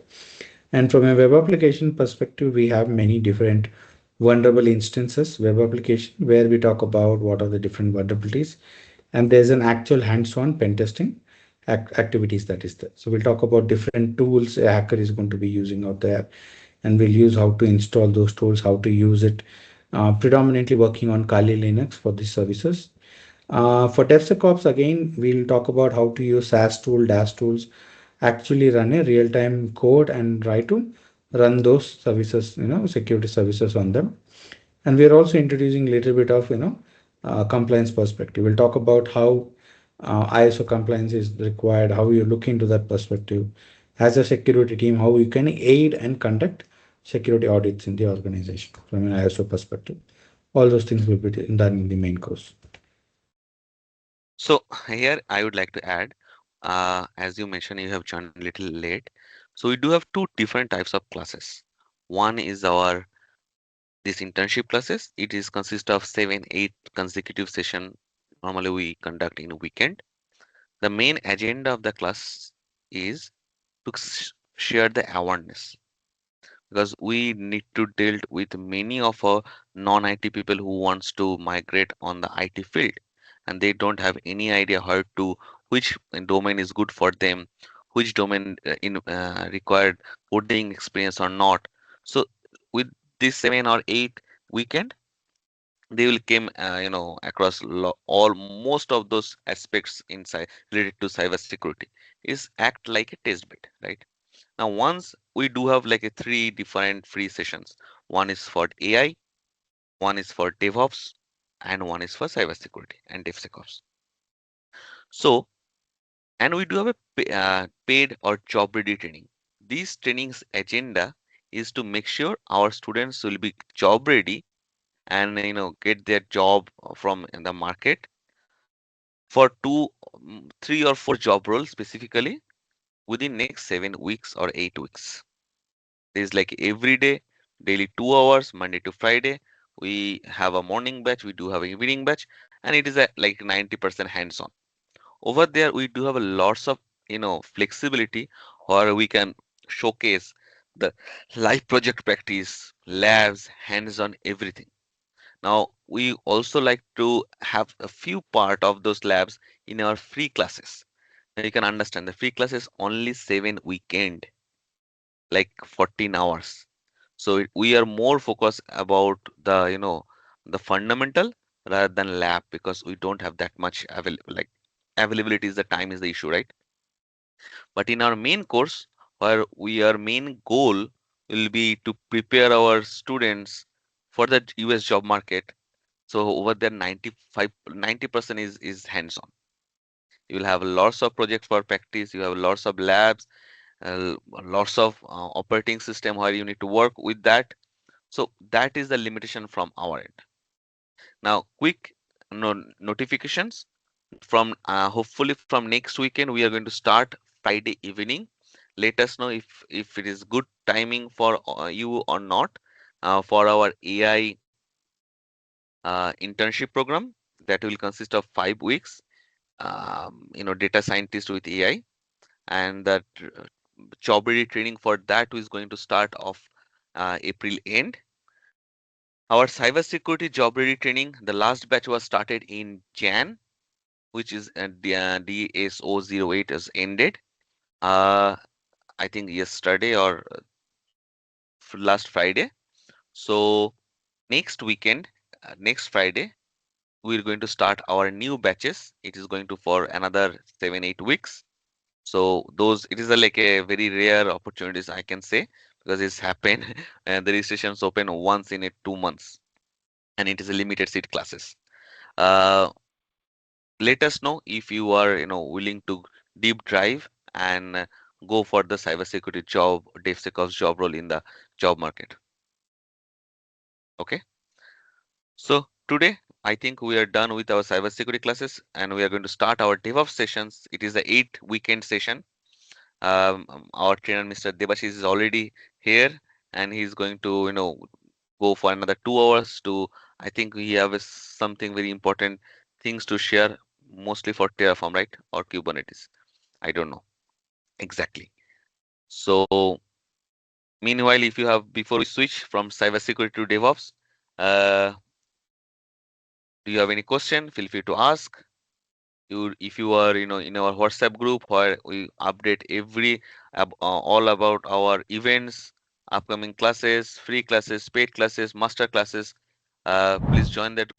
And from a web application perspective, we have many different vulnerable instances, web application, where we talk about what are the different vulnerabilities. And there's an actual hands-on pen testing activities that is there. So we'll talk about different tools a hacker is going to be using out there, and we'll use how to install those tools, how to use it. Predominantly working on Kali Linux for these services. For DevSecOps, again, we'll talk about how to use SaaS tool, DAS tools, actually run a real-time code and try to run those services, security services on them. And we are also introducing a little bit of, compliance perspective. We'll talk about how ISO compliance is required, how you look into that perspective. As a security team, how you can aid and conduct security audits in the organization from an ISO perspective. All those things will be done in the main course. So here I would like to add, as you mentioned, you have joined a little late. So we do have two different types of classes. One is our this internship classes. It is consist of 7, 8 consecutive session. Normally we conduct in a weekend. The main agenda of the class is to share the awareness, because we need to deal with many of our non-IT people who wants to migrate on the IT field, and they don't have any idea how to, which domain is good for them, which domain required coding experience or not. So with this 7 or 8 weekend, they will came across all most of those aspects inside related to cyber security is act like a test bed, right? Now, once we do have like a three different free sessions. One is for AI, one is for DevOps, and one is for cybersecurity and DevSecOps. So, and we do have a paid or job ready training. These trainings agenda is to make sure our students will be job ready and get their job from in the market for 3 or 4 job roles specifically within next 7 weeks or 8 weeks. There's like every day, daily 2 hours, Monday to Friday. We have a morning batch, we do have a evening batch, and it is like 90% hands-on. Over there, we do have a lots of flexibility, where we can showcase the live project practice, labs, hands-on everything. Now, we also like to have a few part of those labs in our free classes. Now, you can understand the free class is only 7 weekend, like 14 hours. So we are more focused about the the fundamental rather than lab, because we don't have that much availability is the time is the issue, right? But in our main course, where we our main goal will be to prepare our students for the US job market. So over there 90% is hands-on. You will have lots of projects for practice, you have lots of labs, lots of operating system where you need to work with that. So that is the limitation from our end. Now, quick notifications from hopefully from next weekend we are going to start Friday evening. Let us know if it is good timing for you or not, for our AI internship program that will consist of 5 weeks. Data scientist with AI, and that job ready training for that is going to start off April end. Our cybersecurity job ready training, the last batch was started in Jan, which is DSO08 has ended. Uh, I think yesterday or last Friday. So next weekend, next Friday, we're going to start our new batches. It is going to for another 7-8 weeks. So those it is like a very rare opportunities I can say because it's happened and the registrations open once in 2 months and it is a limited seat classes. Uh, Let us know if you are willing to deep dive and go for the cybersecurity job, DevSecOps job role in the job market. Okay. So today, I think we are done with our cybersecurity classes and we are going to start our DevOps sessions. It is the 8 weekend session. Our trainer, Mr. Debashish, is already here and he's going to, go for another 2 hours to, I think we have something very important things to share, mostly for Terraform, right? Or Kubernetes. I don't know exactly. So meanwhile, if you have, before we switch from cybersecurity to DevOps, uh, do you have any question? Feel free to ask. If you are in our WhatsApp group where we update all about our events, upcoming classes, free classes, paid classes, master classes, please join that.